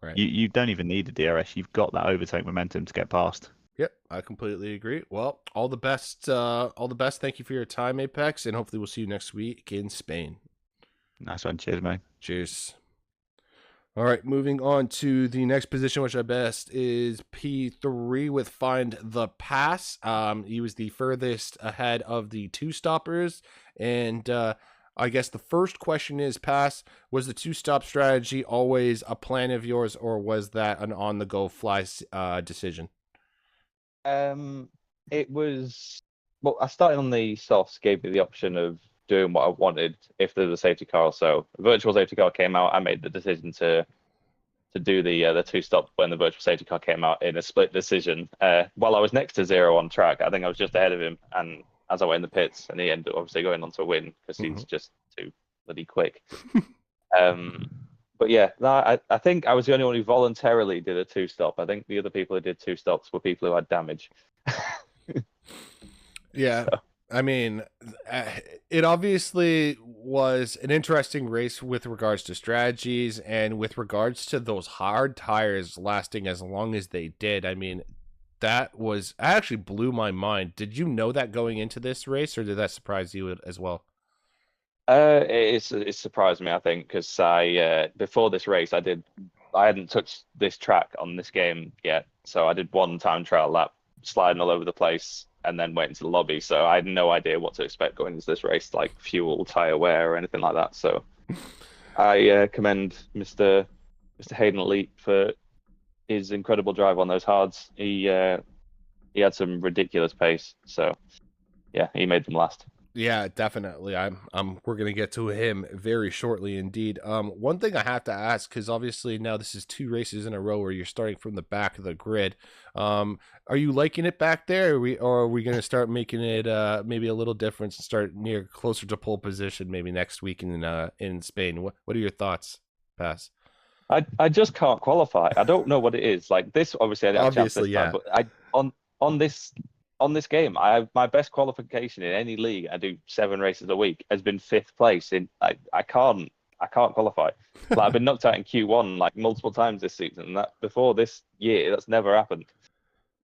Right. you don't even need a DRS. You've got that overtake momentum to get past. Yep, I completely agree. Well, all the best. All the best. Thank you for your time, Apex, and hopefully we'll see you next week in Spain. Nice one. Cheers, mate. Cheers. All right, moving on to the next position, which I best is P3 with Find the Pass. He was the furthest ahead of the two stoppers, and I guess the first question is, Pass, was the two-stop strategy always a plan of yours, or was that an on-the-go fly decision? It was, well, I started on the softs, gave me the option of doing what I wanted if there's a safety car. So a virtual safety car came out, I made the decision to do the two stop when the virtual safety car came out in a split decision. While I was next to Zero on track, I think I was just ahead of him, and as I went in the pits, and he ended up obviously going on to win because he's just too bloody quick. But yeah, no, I think I was the only one who voluntarily did a two stop. I think the other people who did two stops were people who had damage. Yeah. So. I mean, it obviously was an interesting race with regards to strategies and with regards to those hard tires lasting as long as they did. I mean, that actually blew my mind. Did you know that going into this race, or did that surprise you as well? It surprised me, I think, because I before this race I hadn't touched this track on this game yet, so I did one time trial lap, sliding all over the place, and then went into the lobby. So I had no idea what to expect going into this race, like fuel, tire wear, or anything like that. So I commend Mr. Hayden Elite for his incredible drive on those hards. He had some ridiculous pace, so yeah, he made them last. Yeah, definitely. We're gonna get to him very shortly, indeed. One thing I have to ask, because obviously now this is two races in a row where you're starting from the back of the grid. Are you liking it back there, or are we gonna start making it maybe a little different and start closer to pole position maybe next week in Spain? What are your thoughts, Pass? I just can't qualify. I don't know what it is. Like this, obviously, I didn't have a chance this time, but on this game, I have my best qualification in any league. I do 7 races a week. Has been 5th place in. I can't qualify. Like, I've been knocked out in Q1 like multiple times this season. And that before this year, that's never happened.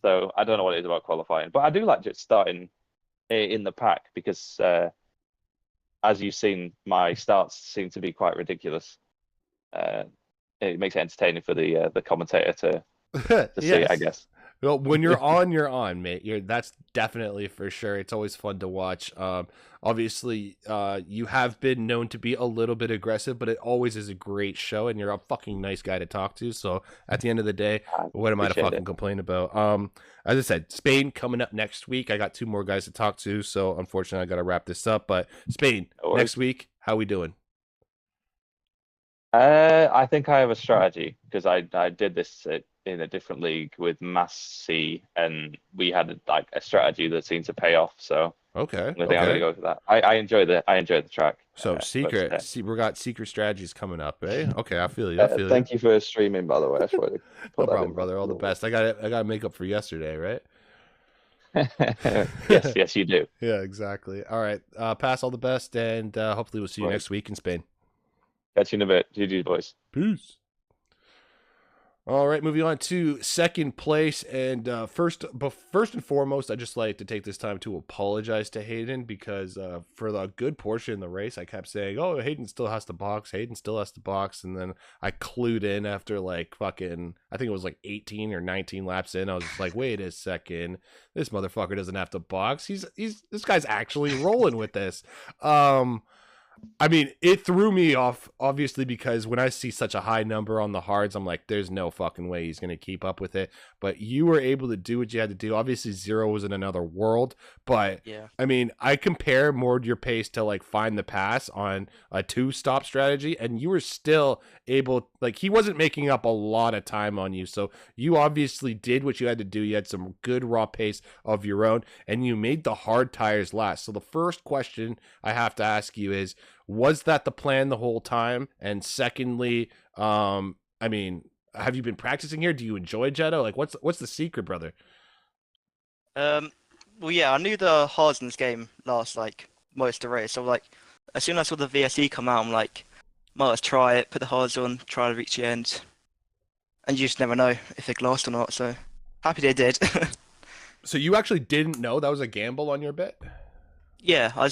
So I don't know what it is about qualifying, but I do like just starting in the pack because, as you've seen, my starts seem to be quite ridiculous. It makes it entertaining for the commentator to see it, I guess. Well, when you're on, mate. That's definitely for sure. It's always fun to watch. Obviously, you have been known to be a little bit aggressive, but it always is a great show, and you're a fucking nice guy to talk to. So at the end of the day, what am I to fucking complain about? As I said, Spain coming up next week. I got 2 more guys to talk to, so unfortunately, I got to wrap this up. But Spain next week, how we doing? I think I have a strategy because I did this in a different league with Mass C, and we had like a strategy that seemed to pay off. So okay, I think I'm gonna go for that. I enjoy the track. So secret, we got secret strategies coming up, eh? Okay, I feel you. Thank you for streaming, by the way. That's what no problem, brother. All the best. I got make up for yesterday, right? yes, you do. Yeah, exactly. All right, Pass, all the best, and hopefully we'll see you next week in Spain. Catch you in a bit. GG, boys. Peace. All right, moving on to second place, and first and foremost, I just like to take this time to apologize to Hayden because for the good portion of the race, I kept saying, "Oh, Hayden still has to box. Hayden still has to box," and then I clued in after like fucking, I think it was like 18 or 19 laps in. I was just like, "Wait a second, this motherfucker doesn't have to box. He's this guy's actually rolling with this." I mean, it threw me off, obviously, because when I see such a high number on the hards, I'm like, there's no fucking way he's going to keep up with it. But you were able to do what you had to do. Obviously, zero was in another world. But, Yeah. I mean, I compare more your pace to, like, find the pass on a two-stop strategy, and you were still able, like, he wasn't making up a lot of time on you. So you obviously did what you had to do. You had some good raw pace of your own, and you made the hard tires last. So the first question I have to ask you is, was that the plan the whole time? And secondly, I mean, have you been practicing here? Do you enjoy Jetto? Like, what's the secret, brother? Well, yeah, I knew the hards in this game last like most of the race. So like, as soon as I saw the VSE come out, I'm like, might as well try it, put the hards on, try to reach the end, and you just never know if they last or not. So happy they did. So you actually didn't know that was a gamble on your bet? Yeah, I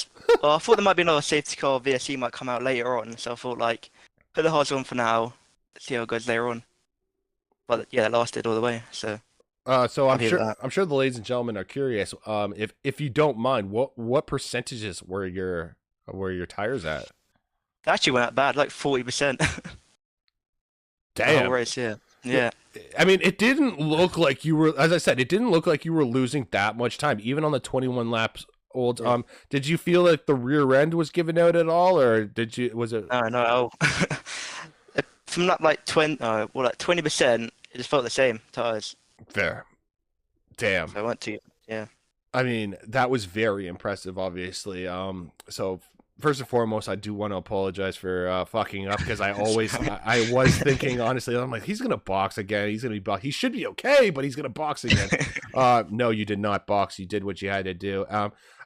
thought there might be another safety car VSE might come out later on, so I thought like put the hards on for now, see how it goes later on. But yeah, it lasted all the way. So so I'm happy with that. sure the ladies and gentlemen are curious. If you don't mind, what percentages were your tires at? It actually went out bad, like 40%. The whole Damn. race, yeah. Yeah. I mean, it didn't look like you were, as I said, it didn't look like you were losing that much time, even on the 21 laps old. Yeah. Did you feel like the rear end was given out at all, or was it? No. From that like 20%, it just felt the same tires. Fair. Damn. So I went to I mean, that was very impressive, obviously. So first and foremost, I do want to apologize for fucking up because I always, I was thinking, honestly, I'm like, he's going to box again. He's going to be, he should be okay, but he's going to box again. No, you did not box. You did what you had to do.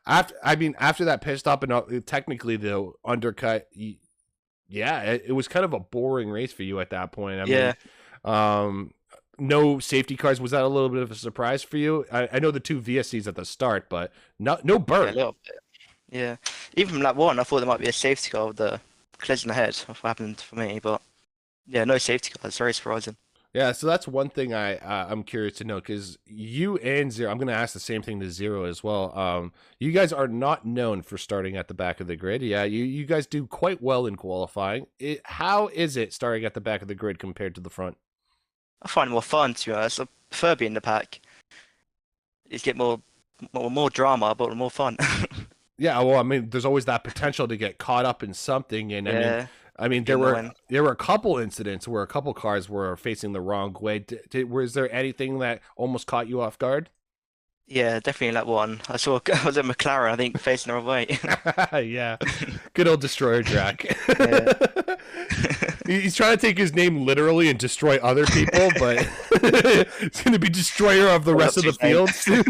After that pit stop and technically the undercut, it was kind of a boring race for you at that point. I mean, no safety cars. Was that a little bit of a surprise for you? I know the two VSCs at the start, but no burn. a little bit. Yeah. Even from lap one, I thought there might be a safety car with the collision ahead of what happened for me, but yeah, no safety car. It's very surprising. Yeah, so that's one thing I'm curious to know because you and Zero, I'm going to ask the same thing to Zero as well. You guys are not known for starting at the back of the grid. Yeah, you guys do quite well in qualifying. How is it starting at the back of the grid compared to the front? I find it more fun, to be honest. I prefer being in the pack. It's get more drama, but more fun. Yeah, well, I mean, there's always that potential to get caught up in something, and I mean, there were a couple incidents where a couple cars were facing the wrong way. Was there anything that almost caught you off guard? Yeah, definitely lap one. I was at McLaren, I think, facing the wrong way. Yeah, good old Destroyer Jack. Yeah. He's trying to take his name literally and destroy other people, but it's going to be destroyer of the rest of the field soon.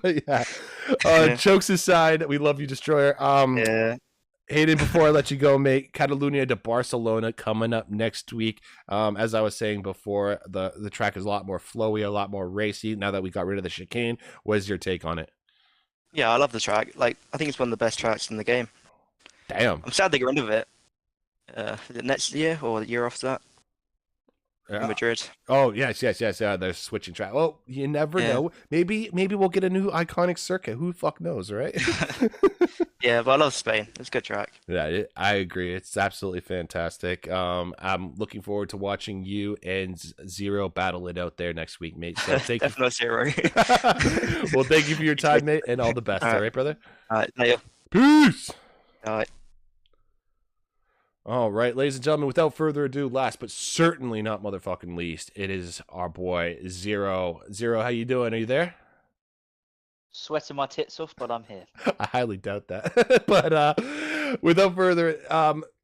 But yeah, jokes aside, we love you, Destroyer. Yeah. Hayden, before I let you go, mate, Catalunya to Barcelona coming up next week. As I was saying before, the track is a lot more flowy, a lot more racy now that we got rid of the chicane. What is your take on it? Yeah, I love the track. Like, I think it's one of the best tracks in the game. Damn. I'm sad they got rid of it. Is it next year or the year after that? In Madrid. Oh, yes. They're switching track. Well, you never know. Maybe we'll get a new iconic circuit. Who the fuck knows, right? Yeah, but I love Spain. It's a good track. Yeah, I agree. It's absolutely fantastic. I'm looking forward to watching you and Zero battle it out there next week, mate. So thank you. Zero. Well, thank you for your time, mate, and all the best. All right, brother? All right, thank you. Peace! All right. All right, ladies and gentlemen, without further ado, last but certainly not motherfucking least, it is our boy Zero. Zero, how you doing? Are you there? Sweating my tits off, but I'm here. I highly doubt that. But without further,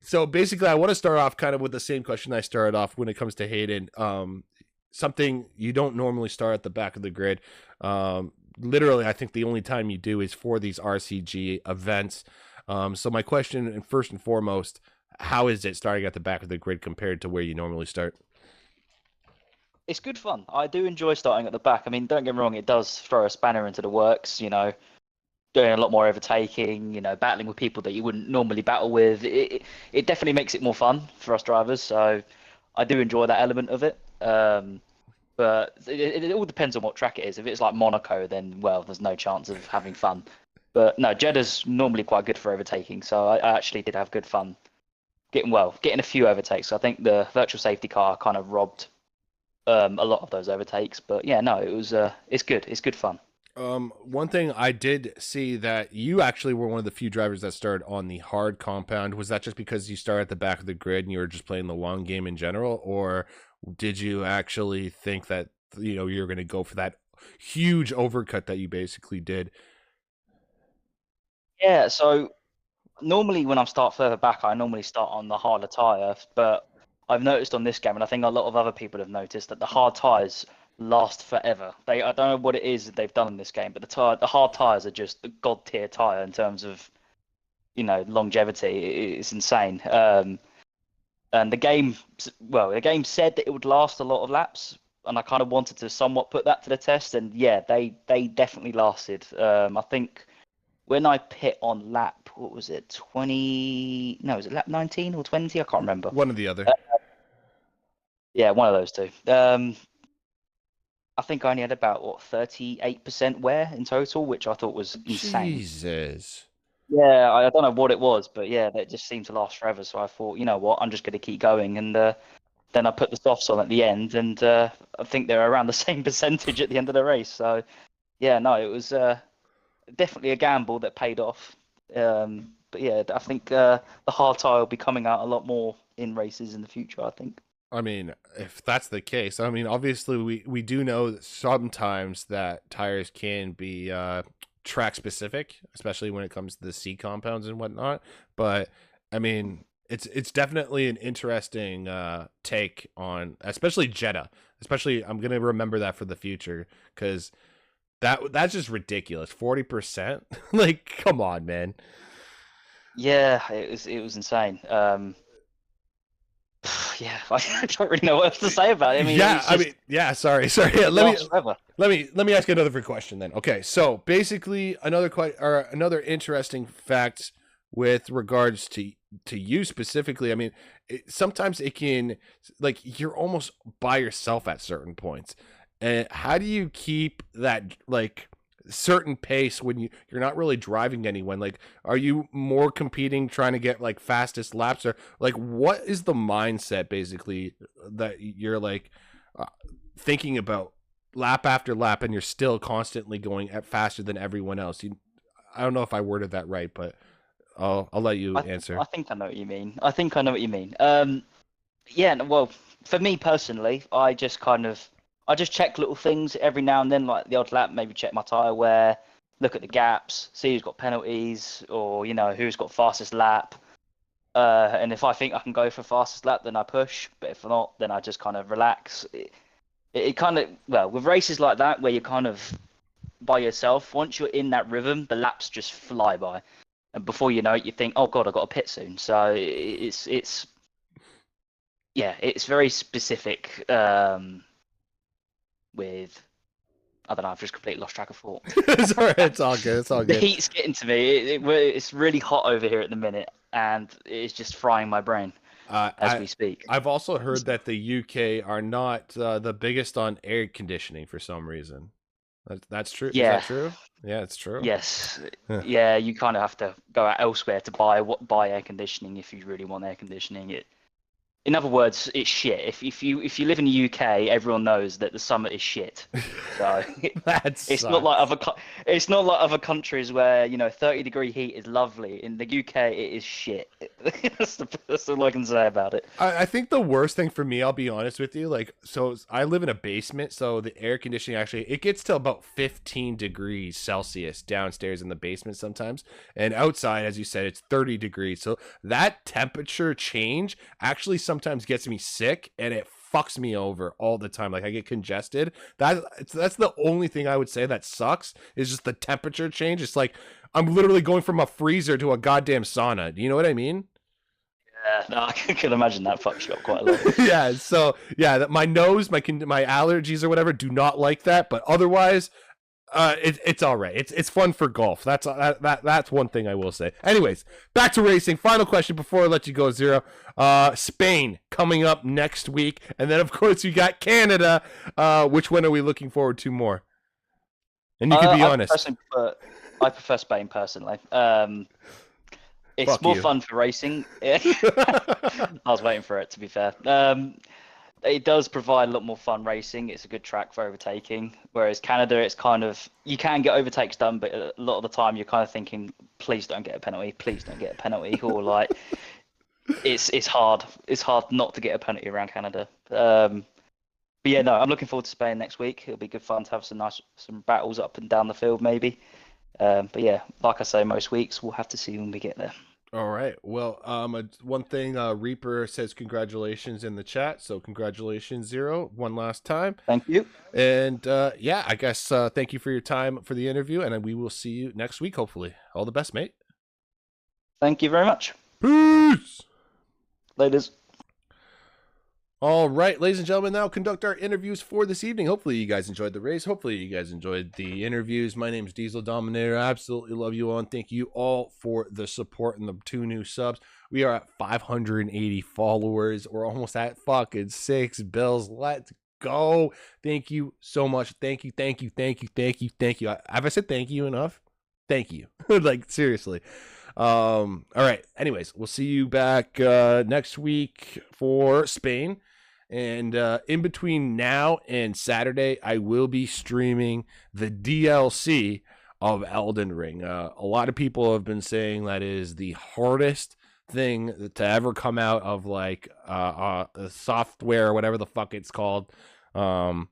so basically, I want to start off kind of with the same question I started off when it comes to Hayden. Something you don't normally start at the back of the grid. Literally, I think the only time you do is for these RCG events. So my question, and first and foremost, how is it starting at the back of the grid compared to where you normally start? it's good fun. I do enjoy starting at the back. I mean, don't get me wrong, it does throw a spanner into the works, you know, doing a lot more overtaking, you know, battling with people that you wouldn't normally battle with. It definitely makes it more fun for us drivers. So I do enjoy that element of it. But it all depends on what track it is. If it's like Monaco, then, well, there's no chance of having fun. But no, Jeddah's normally quite good for overtaking. So I actually did have good fun getting a few overtakes. So I think the virtual safety car kind of robbed a lot of those overtakes. But yeah, no, it's good. It's good fun. One thing I did see that you actually were one of the few drivers that started on the hard compound. Was that just because you started at the back of the grid and you were just playing the long game in general, or did you actually think that, you know, you're going to go for that huge overcut that you basically did? Yeah, so normally when I start further back, I normally start on the harder tyre, but I've noticed on this game, and I think a lot of other people have noticed, that the hard tyres last forever. I don't know what it is that they've done in this game, but the hard tyres are just the god tier tyre in terms of, you know, longevity. It's insane. And the game said that it would last a lot of laps, and I kind of wanted to somewhat put that to the test, and yeah, they definitely lasted. I think when I pit on lap, what was it, 20? No, was it lap 19 or 20? I can't remember. One or the other. Yeah, one of those two. I think I only had about 38% wear in total, which I thought was insane. Jesus. Yeah, I don't know what it was, but yeah, that just seemed to last forever. So I thought, you know what, I'm just going to keep going, and then I put the softs on at the end, and I think they're around the same percentage at the end of the race. So yeah, no, it was definitely a gamble that paid off. But yeah, I think the hard tyre will be coming out a lot more in races in the future, I think. I mean, if that's the case, I mean, obviously we do know that sometimes that tires can be track specific, especially when it comes to the C compounds and whatnot. But I mean, it's definitely an interesting take on, especially Jeddah. Especially, I'm gonna remember that for the future, because that's just ridiculous. 40%, like, come on, man. Yeah, it was insane. Yeah, I don't really know what else to say about it. I mean, yeah, sorry. Yeah, let me ask you another question then. Okay, so basically another interesting fact with regards to you specifically. I mean, sometimes it can, like, you're almost by yourself at certain points. And how do you keep that, like, certain pace when you're not really driving anyone? Like, are you more competing, trying to get, like, fastest laps, or, like, what is the mindset basically that you're, like, thinking about lap after lap, and you're still constantly going at faster than everyone else? I don't know if I worded that right, but I'll let you answer. I think I know what you mean. Yeah, well, for me personally, I just check little things every now and then, like the odd lap, maybe check my tyre wear, look at the gaps, see who's got penalties, or, you know, who's got fastest lap. And if I think I can go for fastest lap, then I push. But if not, then I just kind of relax. It kind of, well, with races like that, where you're kind of by yourself, once you're in that rhythm, the laps just fly by. And before you know it, you think, oh God, I've got to pit soon. So it's very specific. With, I don't know, I've just completely lost track of thought. It's all good. The heat's getting to me. It's really hot over here at the minute, and it's just frying my brain as we speak. I've also heard that the UK are not the biggest on air conditioning for some reason. That's true? Yeah. Is that true? Yeah, it's true. Yes. Yeah, you kind of have to go out elsewhere to buy air conditioning if you really want air conditioning. In other words, it's shit. If you live in the UK, everyone knows that the summer is shit. So it's not like other countries where, you know, 30-degree heat is lovely. In the UK, it is shit. That's all I can say about it. I think the worst thing for me, I'll be honest with you, like, so I live in a basement, so the air conditioning it gets to about 15 degrees Celsius downstairs in the basement sometimes, and outside, as you said, it's 30 degrees. So that temperature change actually sometimes gets me sick, and it fucks me over all the time. Like, I get congested. That's the only thing I would say that sucks, is just the temperature change. It's like I'm literally going from a freezer to a goddamn sauna. Do you know what I mean? Yeah, no, I can imagine that fucks you up quite a lot. Yeah, so yeah, my nose, my allergies or whatever do not like that, but otherwise, it's all right. It's fun for golf. That's one thing I will say. Anyways, back to racing. Final question before I let you go, Zero. Spain coming up next week, and then of course you got Canada. Which one are we looking forward to more? And you can be honest. I prefer Spain personally. It's Fuck more you. fun for racing. I was waiting for it, to be fair. It does provide a lot more fun racing. It's a good track for overtaking. Whereas Canada, it's kind of, you can get overtakes done, but a lot of the time you're kind of thinking, please don't get a penalty, please don't get a penalty. Or like, it's hard. It's hard not to get a penalty around Canada. But yeah, no, I'm looking forward to Spain next week. It'll be good fun to have some battles up and down the field maybe. But yeah, like I say, most weeks we'll have to see when we get there. All right. Well, one thing, Reaper says congratulations in the chat. So congratulations, Zero, one last time. Thank you. And yeah, I guess thank you for your time for the interview, and we will see you next week, hopefully. All the best, mate. Thank you very much. Peace. Laters. All right, ladies and gentlemen, now conduct our interviews for this evening. Hopefully you guys enjoyed the race. Hopefully you guys enjoyed the interviews. My name is DieselDominator. I absolutely love you all, and thank you all for the support and the 2 new subs. We are at 580 followers. We're almost at fucking 6 bills. Let's go. Thank you so much. Thank you, thank you, thank you, thank you, thank you. Have I said thank you enough? Thank you. Like, seriously. All right. Anyways, we'll see you back next week for Spain. And in between now and Saturday, I will be streaming the DLC of Elden Ring. A lot of people have been saying that is the hardest thing to ever come out of like software or whatever the fuck it's called. But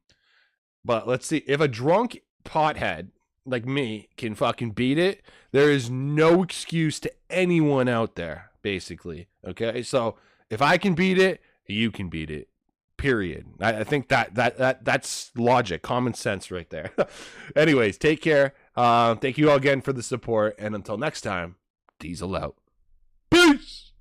let's see. If a drunk pothead like me can fucking beat it, there is no excuse to anyone out there, basically. Okay? So if I can beat it, you can beat it. Period. I think that's logic, common sense right there. Anyways, take care. Thank you all again for the support, and until next time, Diesel out. Peace.